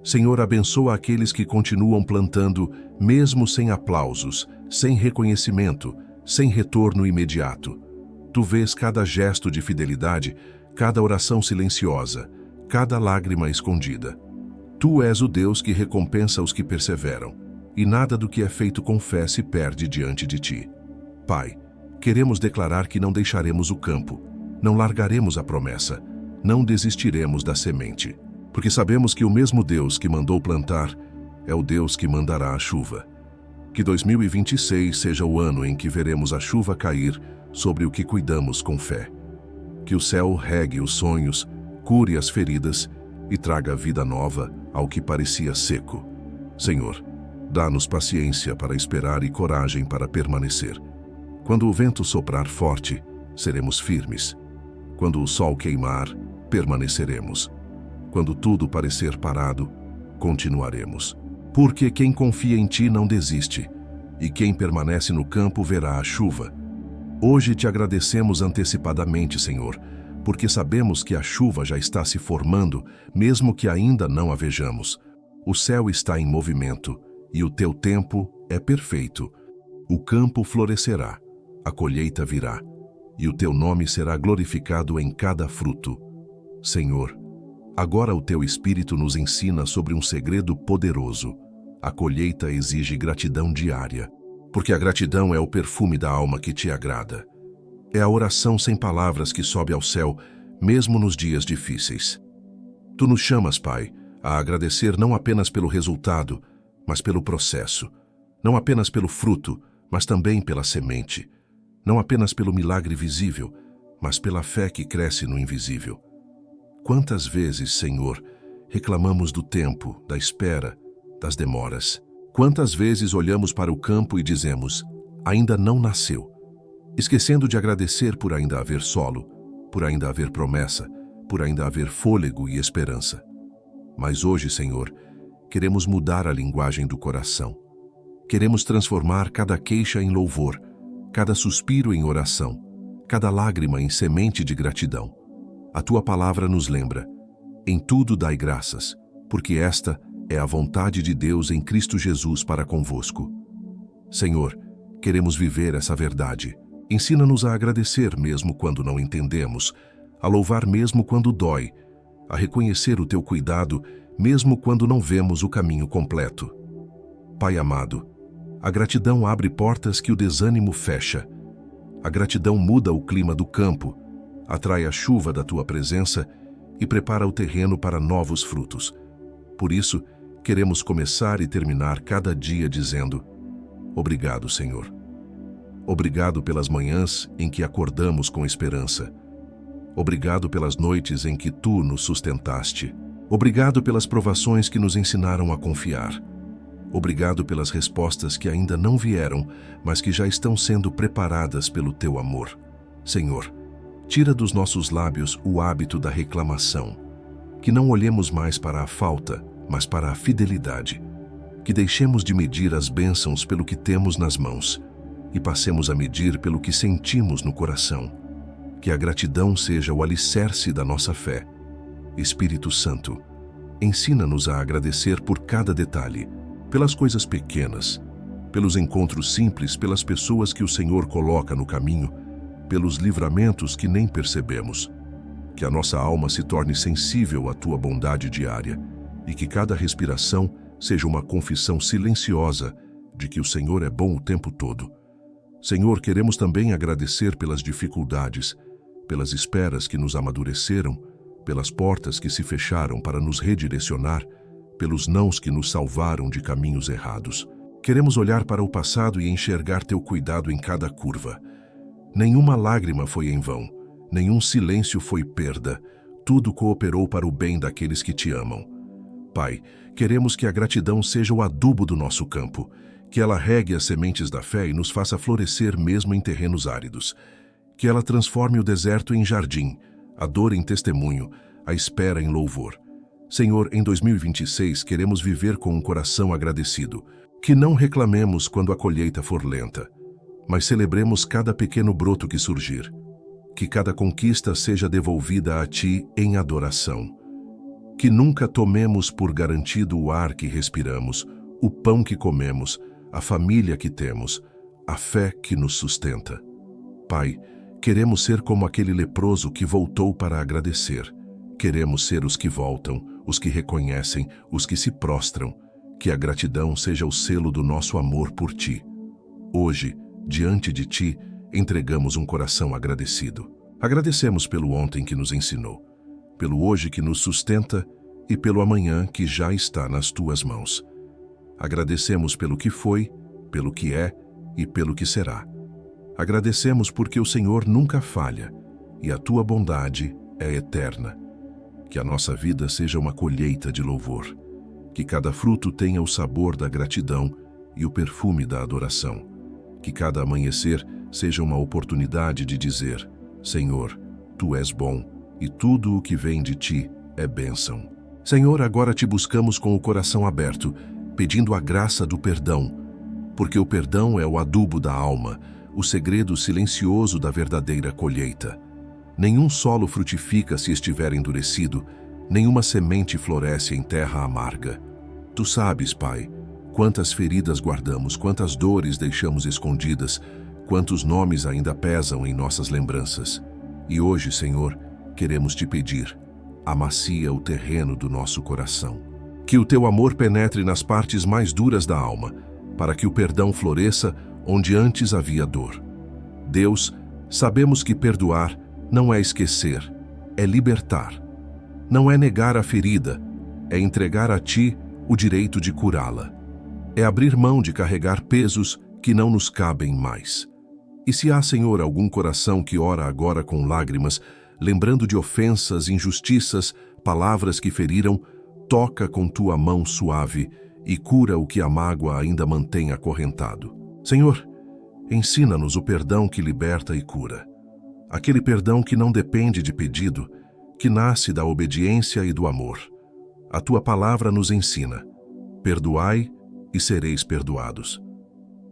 Senhor, abençoa aqueles que continuam plantando, mesmo sem aplausos, sem reconhecimento, sem retorno imediato. Tu vês cada gesto de fidelidade, cada oração silenciosa, cada lágrima escondida. Tu és o Deus que recompensa os que perseveram, e nada do que é feito com fé se perde diante de ti. Pai, queremos declarar que não deixaremos o campo, não largaremos a promessa, não desistiremos da semente, porque sabemos que o mesmo Deus que mandou plantar é o Deus que mandará a chuva. Que 2026 seja o ano em que veremos a chuva cair sobre o que cuidamos com fé. Que o céu regue os sonhos, cure as feridas e traga vida nova ao que parecia seco. Senhor, dá-nos paciência para esperar e coragem para permanecer. Quando o vento soprar forte, seremos firmes. Quando o sol queimar, permaneceremos. Quando tudo parecer parado, continuaremos. Porque quem confia em ti não desiste, e quem permanece no campo verá a chuva. Hoje te agradecemos antecipadamente, Senhor, porque sabemos que a chuva já está se formando, mesmo que ainda não a vejamos. O céu está em movimento, e o teu tempo é perfeito. O campo florescerá, a colheita virá, e o teu nome será glorificado em cada fruto. Senhor, agora o teu Espírito nos ensina sobre um segredo poderoso. A colheita exige gratidão diária, porque a gratidão é o perfume da alma que te agrada. É a oração sem palavras que sobe ao céu, mesmo nos dias difíceis. Tu nos chamas, Pai, a agradecer não apenas pelo resultado, mas pelo processo. Não apenas pelo fruto, mas também pela semente. Não apenas pelo milagre visível, mas pela fé que cresce no invisível. Quantas vezes, Senhor, reclamamos do tempo, da espera, das demoras? Quantas vezes olhamos para o campo e dizemos, ainda não nasceu, esquecendo de agradecer por ainda haver solo, por ainda haver promessa, por ainda haver fôlego e esperança. Mas hoje, Senhor, queremos mudar a linguagem do coração. Queremos transformar cada queixa em louvor, cada suspiro em oração, cada lágrima em semente de gratidão. A tua palavra nos lembra, em tudo dai graças, porque esta é a vontade de Deus em Cristo Jesus para convosco. Senhor, queremos viver essa verdade. Ensina-nos a agradecer mesmo quando não entendemos, a louvar mesmo quando dói, a reconhecer o teu cuidado mesmo quando não vemos o caminho completo. Pai amado, a gratidão abre portas que o desânimo fecha. A gratidão muda o clima do campo, atrai a chuva da tua presença e prepara o terreno para novos frutos. Por isso, queremos começar e terminar cada dia dizendo: obrigado, Senhor. Obrigado pelas manhãs em que acordamos com esperança. Obrigado pelas noites em que tu nos sustentaste. Obrigado pelas provações que nos ensinaram a confiar. Obrigado pelas respostas que ainda não vieram, mas que já estão sendo preparadas pelo teu amor. Senhor, tira dos nossos lábios o hábito da reclamação. Que não olhemos mais para a falta, mas para a fidelidade. Que deixemos de medir as bênçãos pelo que temos nas mãos e passemos a medir pelo que sentimos no coração. Que a gratidão seja o alicerce da nossa fé. Espírito Santo, ensina-nos a agradecer por cada detalhe, pelas coisas pequenas, pelos encontros simples, pelas pessoas que o Senhor coloca no caminho, pelos livramentos que nem percebemos. Que a nossa alma se torne sensível à tua bondade diária e que cada respiração seja uma confissão silenciosa de que o Senhor é bom o tempo todo. Senhor, queremos também agradecer pelas dificuldades, pelas esperas que nos amadureceram, pelas portas que se fecharam para nos redirecionar, pelos nãos que nos salvaram de caminhos errados. Queremos olhar para o passado e enxergar teu cuidado em cada curva. Nenhuma lágrima foi em vão, nenhum silêncio foi perda, tudo cooperou para o bem daqueles que te amam. Pai, queremos que a gratidão seja o adubo do nosso campo, que ela regue as sementes da fé e nos faça florescer mesmo em terrenos áridos. Que ela transforme o deserto em jardim, a dor em testemunho, a espera em louvor. Senhor, em 2026 queremos viver com um coração agradecido. Que não reclamemos quando a colheita for lenta, mas celebremos cada pequeno broto que surgir. Que cada conquista seja devolvida a Ti em adoração. Que nunca tomemos por garantido o ar que respiramos, o pão que comemos, a família que temos, a fé que nos sustenta. Pai, queremos ser como aquele leproso que voltou para agradecer. Queremos ser os que voltam, os que reconhecem, os que se prostram. Que a gratidão seja o selo do nosso amor por Ti. Hoje, diante de Ti, entregamos um coração agradecido. Agradecemos pelo ontem que nos ensinou, pelo hoje que nos sustenta e pelo amanhã que já está nas tuas mãos. Agradecemos pelo que foi, pelo que é e pelo que será. Agradecemos porque o Senhor nunca falha e a tua bondade é eterna. Que a nossa vida seja uma colheita de louvor. Que cada fruto tenha o sabor da gratidão e o perfume da adoração. Que cada amanhecer seja uma oportunidade de dizer: Senhor, Tu és bom e tudo o que vem de Ti é bênção. Senhor, agora Te buscamos com o coração aberto, pedindo a graça do perdão, porque o perdão é o adubo da alma, o segredo silencioso da verdadeira colheita. Nenhum solo frutifica se estiver endurecido, nenhuma semente floresce em terra amarga. Tu sabes, Pai, quantas feridas guardamos, quantas dores deixamos escondidas, quantos nomes ainda pesam em nossas lembranças. E hoje, Senhor, queremos Te pedir: amacia o terreno do nosso coração. Que o Teu amor penetre nas partes mais duras da alma, para que o perdão floresça onde antes havia dor. Deus, sabemos que perdoar não é esquecer, é libertar. Não é negar a ferida, é entregar a Ti o direito de curá-la. É abrir mão de carregar pesos que não nos cabem mais. E se há, Senhor, algum coração que ora agora com lágrimas, lembrando de ofensas, injustiças, palavras que feriram, toca com Tua mão suave e cura o que a mágoa ainda mantém acorrentado. Senhor, ensina-nos o perdão que liberta e cura. Aquele perdão que não depende de pedido, que nasce da obediência e do amor. A Tua palavra nos ensina: perdoai e sereis perdoados.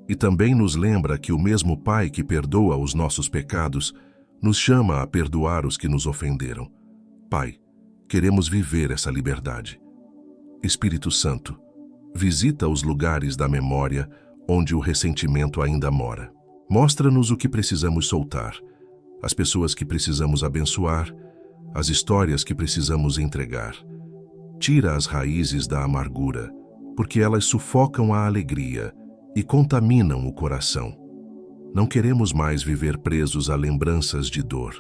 E também nos lembra que o mesmo Pai que perdoa os nossos pecados nos chama a perdoar os que nos ofenderam. Pai, queremos viver essa liberdade. Espírito Santo, visita os lugares da memória onde o ressentimento ainda mora. Mostra-nos o que precisamos soltar, as pessoas que precisamos abençoar, as histórias que precisamos entregar. Tira as raízes da amargura, porque elas sufocam a alegria e contaminam o coração. Não queremos mais viver presos a lembranças de dor.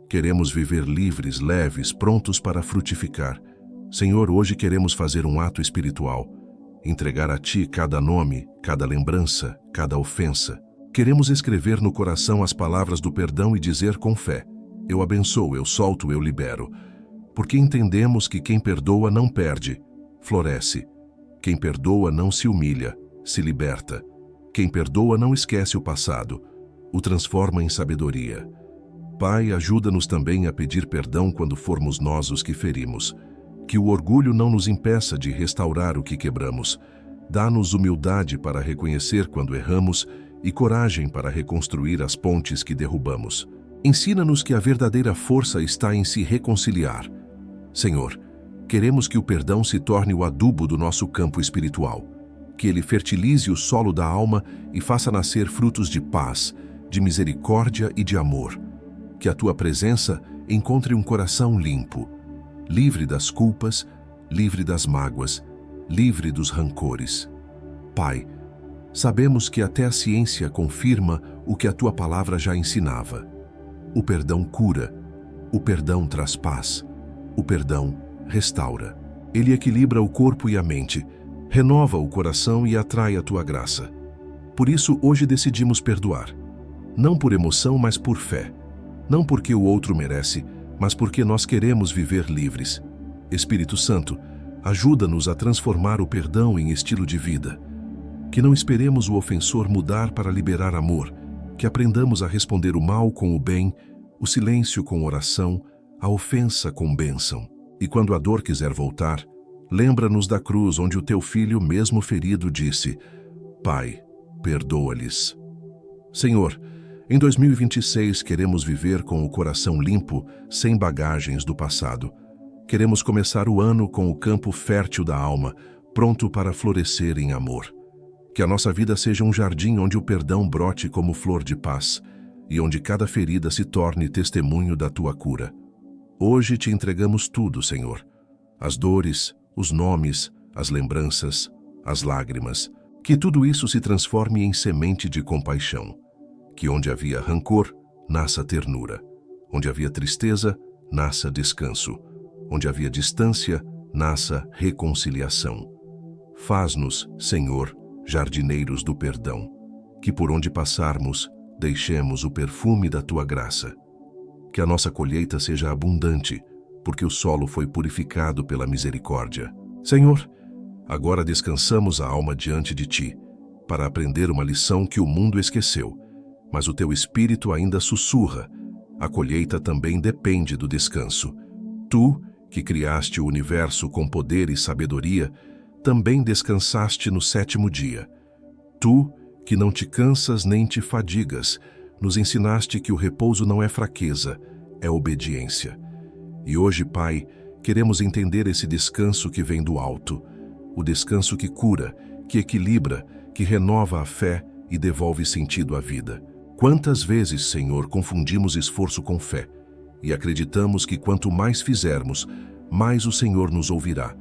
Queremos viver livres, leves, prontos para frutificar. Senhor, hoje queremos fazer um ato espiritual, entregar a Ti cada nome, cada lembrança, cada ofensa. Queremos escrever no coração as palavras do perdão e dizer com fé: eu abençoo, eu solto, eu libero. Porque entendemos que quem perdoa não perde, floresce. Quem perdoa não se humilha, se liberta. Quem perdoa não esquece o passado, o transforma em sabedoria. Pai, ajuda-nos também a pedir perdão quando formos nós os que ferimos. Que o orgulho não nos impeça de restaurar o que quebramos. Dá-nos humildade para reconhecer quando erramos e coragem para reconstruir as pontes que derrubamos. Ensina-nos que a verdadeira força está em se reconciliar. Senhor, queremos que o perdão se torne o adubo do nosso campo espiritual. Que ele fertilize o solo da alma e faça nascer frutos de paz, de misericórdia e de amor. Que a Tua presença encontre um coração limpo, livre das culpas, livre das mágoas, livre dos rancores. Pai, sabemos que até a ciência confirma o que a Tua palavra já ensinava. O perdão cura, o perdão traz paz, o perdão restaura. Ele equilibra o corpo e a mente, renova o coração e atrai a Tua graça. Por isso, hoje decidimos perdoar. Não por emoção, mas por fé. Não porque o outro merece, mas porque nós queremos viver livres. Espírito Santo, ajuda-nos a transformar o perdão em estilo de vida. Que não esperemos o ofensor mudar para liberar amor, que aprendamos a responder o mal com o bem, o silêncio com oração, a ofensa com bênção. E quando a dor quiser voltar, lembra-nos da cruz onde o Teu Filho, mesmo ferido, disse: Pai, perdoa-lhes. Senhor, em 2026 queremos viver com o coração limpo, sem bagagens do passado. Queremos começar o ano com o campo fértil da alma, pronto para florescer em amor. Que a nossa vida seja um jardim onde o perdão brote como flor de paz e onde cada ferida se torne testemunho da Tua cura. Hoje Te entregamos tudo, Senhor. As dores, os nomes, as lembranças, as lágrimas. Que tudo isso se transforme em semente de compaixão. Que onde havia rancor, nasça ternura. Onde havia tristeza, nasça descanso. Onde havia distância, nasça reconciliação. Faz-nos, Senhor, jardineiros do perdão, que por onde passarmos, deixemos o perfume da Tua graça. Que a nossa colheita seja abundante, porque o solo foi purificado pela misericórdia. Senhor, agora descansamos a alma diante de Ti, para aprender uma lição que o mundo esqueceu, mas o Teu Espírito ainda sussurra. A colheita também depende do descanso. Tu, que criaste o universo com poder e sabedoria, também descansaste no 7º dia. Tu, que não te cansas nem te fadigas, nos ensinaste que o repouso não é fraqueza, é obediência. E hoje, Pai, queremos entender esse descanso que vem do alto, o descanso que cura, que equilibra, que renova a fé e devolve sentido à vida. Quantas vezes, Senhor, confundimos esforço com fé e acreditamos que quanto mais fizermos, mais o Senhor nos ouvirá.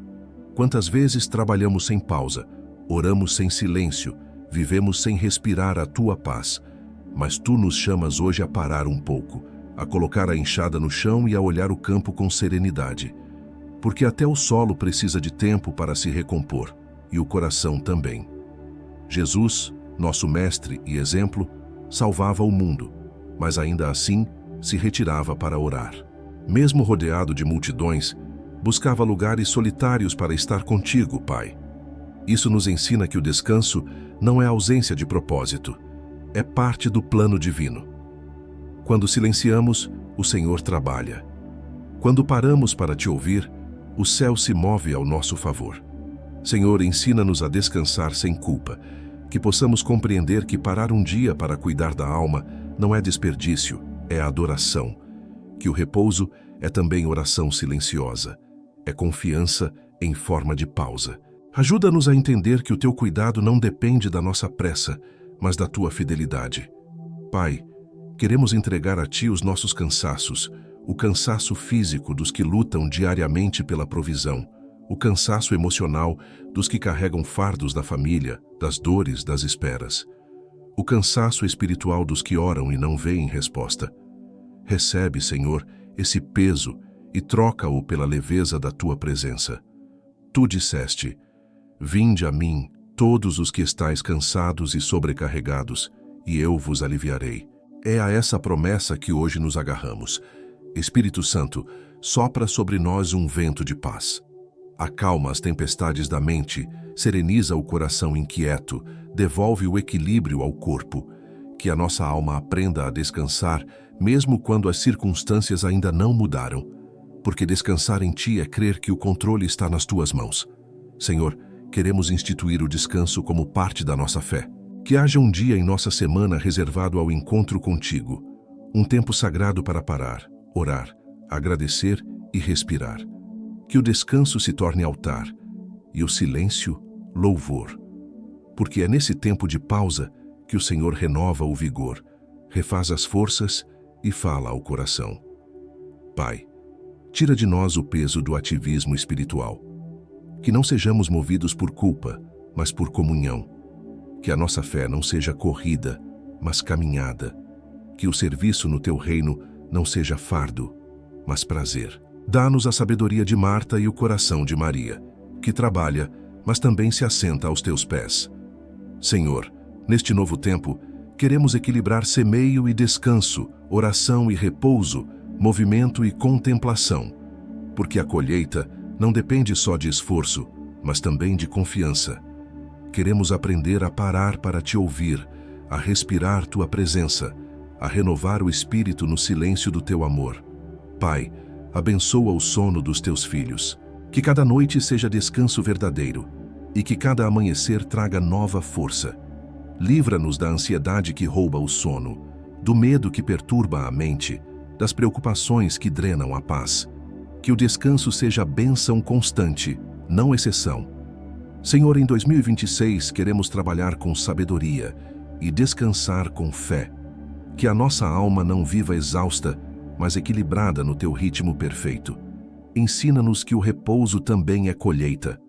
Quantas vezes trabalhamos sem pausa, oramos sem silêncio, vivemos sem respirar a Tua paz, mas Tu nos chamas hoje a parar um pouco, a colocar a enxada no chão e a olhar o campo com serenidade. Porque até o solo precisa de tempo para se recompor, e o coração também. Jesus, nosso mestre e exemplo, salvava o mundo, mas ainda assim se retirava para orar. Mesmo rodeado de multidões, buscava lugares solitários para estar contigo, Pai. Isso nos ensina que o descanso não é ausência de propósito, é parte do plano divino. Quando silenciamos, o Senhor trabalha. Quando paramos para Te ouvir, o céu se move ao nosso favor. Senhor, ensina-nos a descansar sem culpa, que possamos compreender que parar um dia para cuidar da alma não é desperdício, é adoração. Que o repouso é também oração silenciosa, é confiança em forma de pausa. Ajuda-nos a entender que o Teu cuidado não depende da nossa pressa, mas da Tua fidelidade. Pai, queremos entregar a Ti os nossos cansaços, o cansaço físico dos que lutam diariamente pela provisão, o cansaço emocional dos que carregam fardos da família, das dores, das esperas, o cansaço espiritual dos que oram e não veem resposta. Recebe, Senhor, esse peso e troca-o pela leveza da Tua presença. Tu disseste: vinde a mim, todos os que estáis cansados e sobrecarregados, e eu vos aliviarei. É a essa promessa que hoje nos agarramos. Espírito Santo, sopra sobre nós um vento de paz. Acalma as tempestades da mente, sereniza o coração inquieto, devolve o equilíbrio ao corpo. Que a nossa alma aprenda a descansar, mesmo quando as circunstâncias ainda não mudaram. Porque descansar em Ti é crer que o controle está nas Tuas mãos. Senhor, queremos instituir o descanso como parte da nossa fé. Que haja um dia em nossa semana reservado ao encontro contigo. Um tempo sagrado para parar, orar, agradecer e respirar. Que o descanso se torne altar e o silêncio, louvor. Porque é nesse tempo de pausa que o Senhor renova o vigor, refaz as forças e fala ao coração. Pai, tira de nós o peso do ativismo espiritual. Que não sejamos movidos por culpa, mas por comunhão. Que a nossa fé não seja corrida, mas caminhada. Que o serviço no Teu reino não seja fardo, mas prazer. Dá-nos a sabedoria de Marta e o coração de Maria, que trabalha, mas também se assenta aos Teus pés. Senhor, neste novo tempo, queremos equilibrar semeio e descanso, oração e repouso, movimento e contemplação, porque a colheita não depende só de esforço, mas também de confiança. Queremos aprender a parar para Te ouvir, a respirar Tua presença, a renovar o espírito no silêncio do Teu amor. Pai, abençoa o sono dos Teus filhos, que cada noite seja descanso verdadeiro e que cada amanhecer traga nova força. Livra-nos da ansiedade que rouba o sono, do medo que perturba a mente, das preocupações que drenam a paz. Que o descanso seja bênção constante, não exceção. Senhor, em 2026 queremos trabalhar com sabedoria e descansar com fé. Que a nossa alma não viva exausta, mas equilibrada no Teu ritmo perfeito. Ensina-nos que o repouso também é colheita,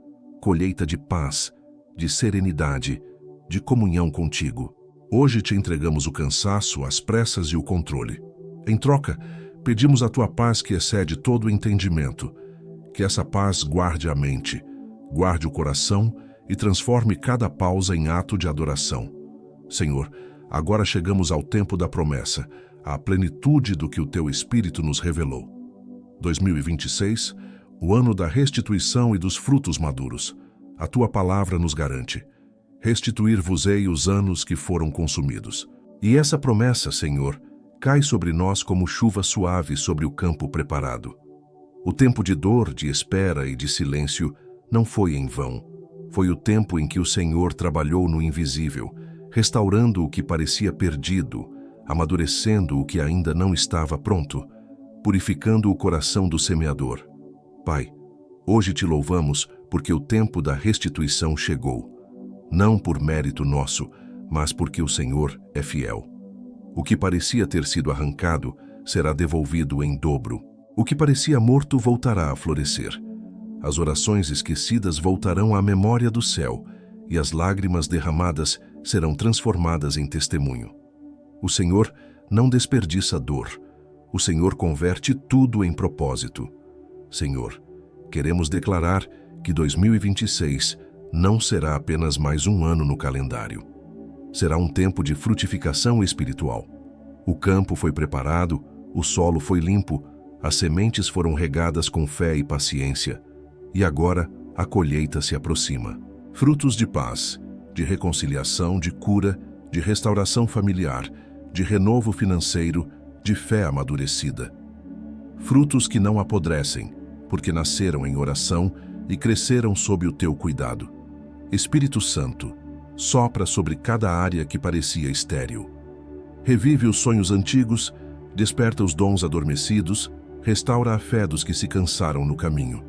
colheita de paz, de serenidade, de comunhão contigo. Hoje Te entregamos o cansaço, as pressas e o controle. Em troca, pedimos a Tua paz que excede todo o entendimento. Que essa paz guarde a mente, guarde o coração e transforme cada pausa em ato de adoração. Senhor, agora chegamos ao tempo da promessa, à plenitude do que o Teu Espírito nos revelou. 2026, o ano da restituição e dos frutos maduros. A Tua palavra nos garante: restituir-vos-ei os anos que foram consumidos. E essa promessa, Senhor, cai sobre nós como chuva suave sobre o campo preparado. O tempo de dor, de espera e de silêncio não foi em vão. Foi o tempo em que o Senhor trabalhou no invisível, restaurando o que parecia perdido, amadurecendo o que ainda não estava pronto, purificando o coração do semeador. Pai, hoje te louvamos porque o tempo da restituição chegou, não por mérito nosso, mas porque o Senhor é fiel. O que parecia ter sido arrancado será devolvido em dobro. O que parecia morto voltará a florescer. As orações esquecidas voltarão à memória do céu, e as lágrimas derramadas serão transformadas em testemunho. O Senhor não desperdiça dor. O Senhor converte tudo em propósito. Senhor, queremos declarar que 2026 não será apenas mais um ano no calendário. Será um tempo de frutificação espiritual. O campo foi preparado, o solo foi limpo, as sementes foram regadas com fé e paciência, e agora a colheita se aproxima. Frutos de paz, de reconciliação, de cura, de restauração familiar, de renovo financeiro, de fé amadurecida. Frutos que não apodrecem, porque nasceram em oração e cresceram sob o teu cuidado. Espírito Santo, sopra sobre cada área que parecia estéril. Revive os sonhos antigos, desperta os dons adormecidos, restaura a fé dos que se cansaram no caminho.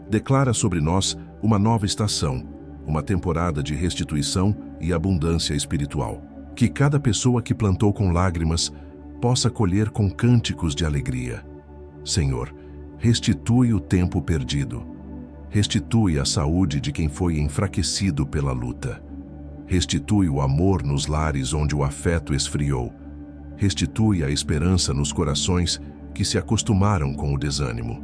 Declara sobre nós uma nova estação, uma temporada de restituição e abundância espiritual. Que cada pessoa que plantou com lágrimas possa colher com cânticos de alegria. Senhor, restitui o tempo perdido. Restitui a saúde de quem foi enfraquecido pela luta. Restitui o amor nos lares onde o afeto esfriou. Restitui a esperança nos corações que se acostumaram com o desânimo.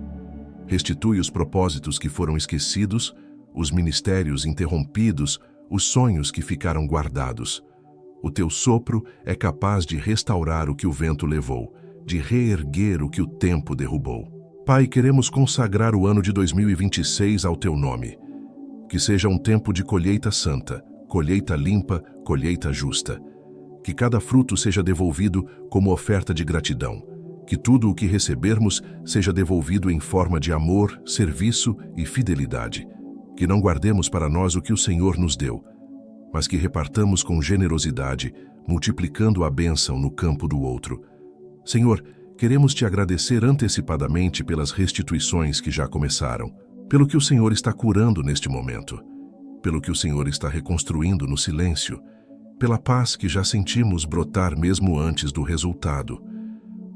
Restitui os propósitos que foram esquecidos, os ministérios interrompidos, os sonhos que ficaram guardados. O teu sopro é capaz de restaurar o que o vento levou, de reerguer o que o tempo derrubou. Pai, queremos consagrar o ano de 2026 ao teu nome. Que seja um tempo de colheita santa, colheita limpa, colheita justa. Que cada fruto seja devolvido como oferta de gratidão. Que tudo o que recebermos seja devolvido em forma de amor, serviço e fidelidade. Que não guardemos para nós o que o Senhor nos deu, mas que repartamos com generosidade, multiplicando a bênção no campo do outro. Senhor, queremos te agradecer antecipadamente pelas restituições que já começaram, pelo que o Senhor está curando neste momento, pelo que o Senhor está reconstruindo no silêncio, pela paz que já sentimos brotar mesmo antes do resultado.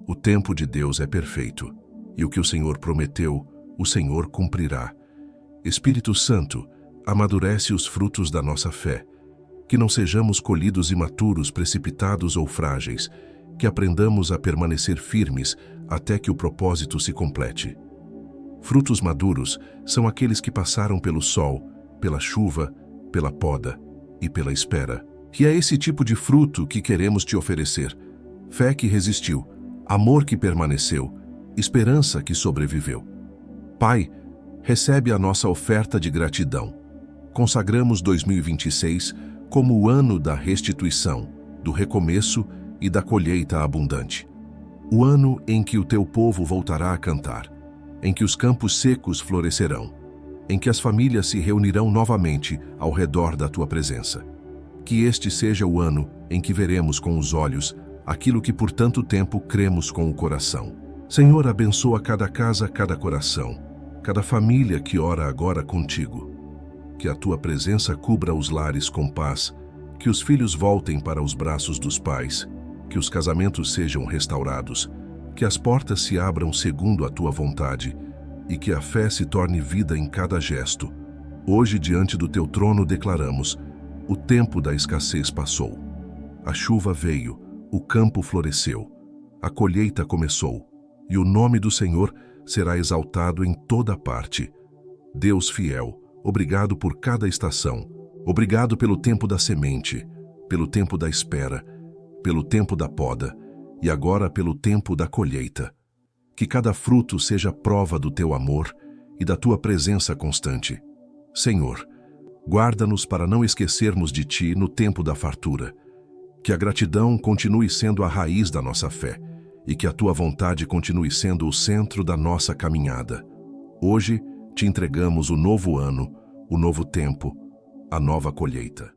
O tempo de Deus é perfeito, e o que o Senhor prometeu, o Senhor cumprirá. Espírito Santo, amadurece os frutos da nossa fé, que não sejamos colhidos imaturos, precipitados ou frágeis, que aprendamos a permanecer firmes até que o propósito se complete. Frutos maduros são aqueles que passaram pelo sol, pela chuva, pela poda e pela espera. E é esse tipo de fruto que queremos te oferecer. Fé que resistiu, amor que permaneceu, esperança que sobreviveu. Pai, recebe a nossa oferta de gratidão. Consagramos 2026 como o ano da restituição, do recomeço e da colheita abundante. O ano em que o teu povo voltará a cantar, em que os campos secos florescerão, em que as famílias se reunirão novamente ao redor da tua presença. Que este seja o ano em que veremos com os olhos aquilo que por tanto tempo cremos com o coração. Senhor, abençoa cada casa, cada coração, cada família que ora agora contigo. Que a tua presença cubra os lares com paz, que os filhos voltem para os braços dos pais, que os casamentos sejam restaurados, que as portas se abram segundo a tua vontade e que a fé se torne vida em cada gesto. Hoje, diante do teu trono, declaramos: o tempo da escassez passou. A chuva veio, o campo floresceu, a colheita começou, e o nome do Senhor será exaltado em toda parte. Deus fiel, obrigado por cada estação. Obrigado pelo tempo da semente, pelo tempo da espera, pelo tempo da poda e agora pelo tempo da colheita. Que cada fruto seja prova do teu amor e da tua presença constante. Senhor, guarda-nos para não esquecermos de ti no tempo da fartura. Que a gratidão continue sendo a raiz da nossa fé e que a tua vontade continue sendo o centro da nossa caminhada. Hoje te entregamos o novo ano, o novo tempo, a nova colheita.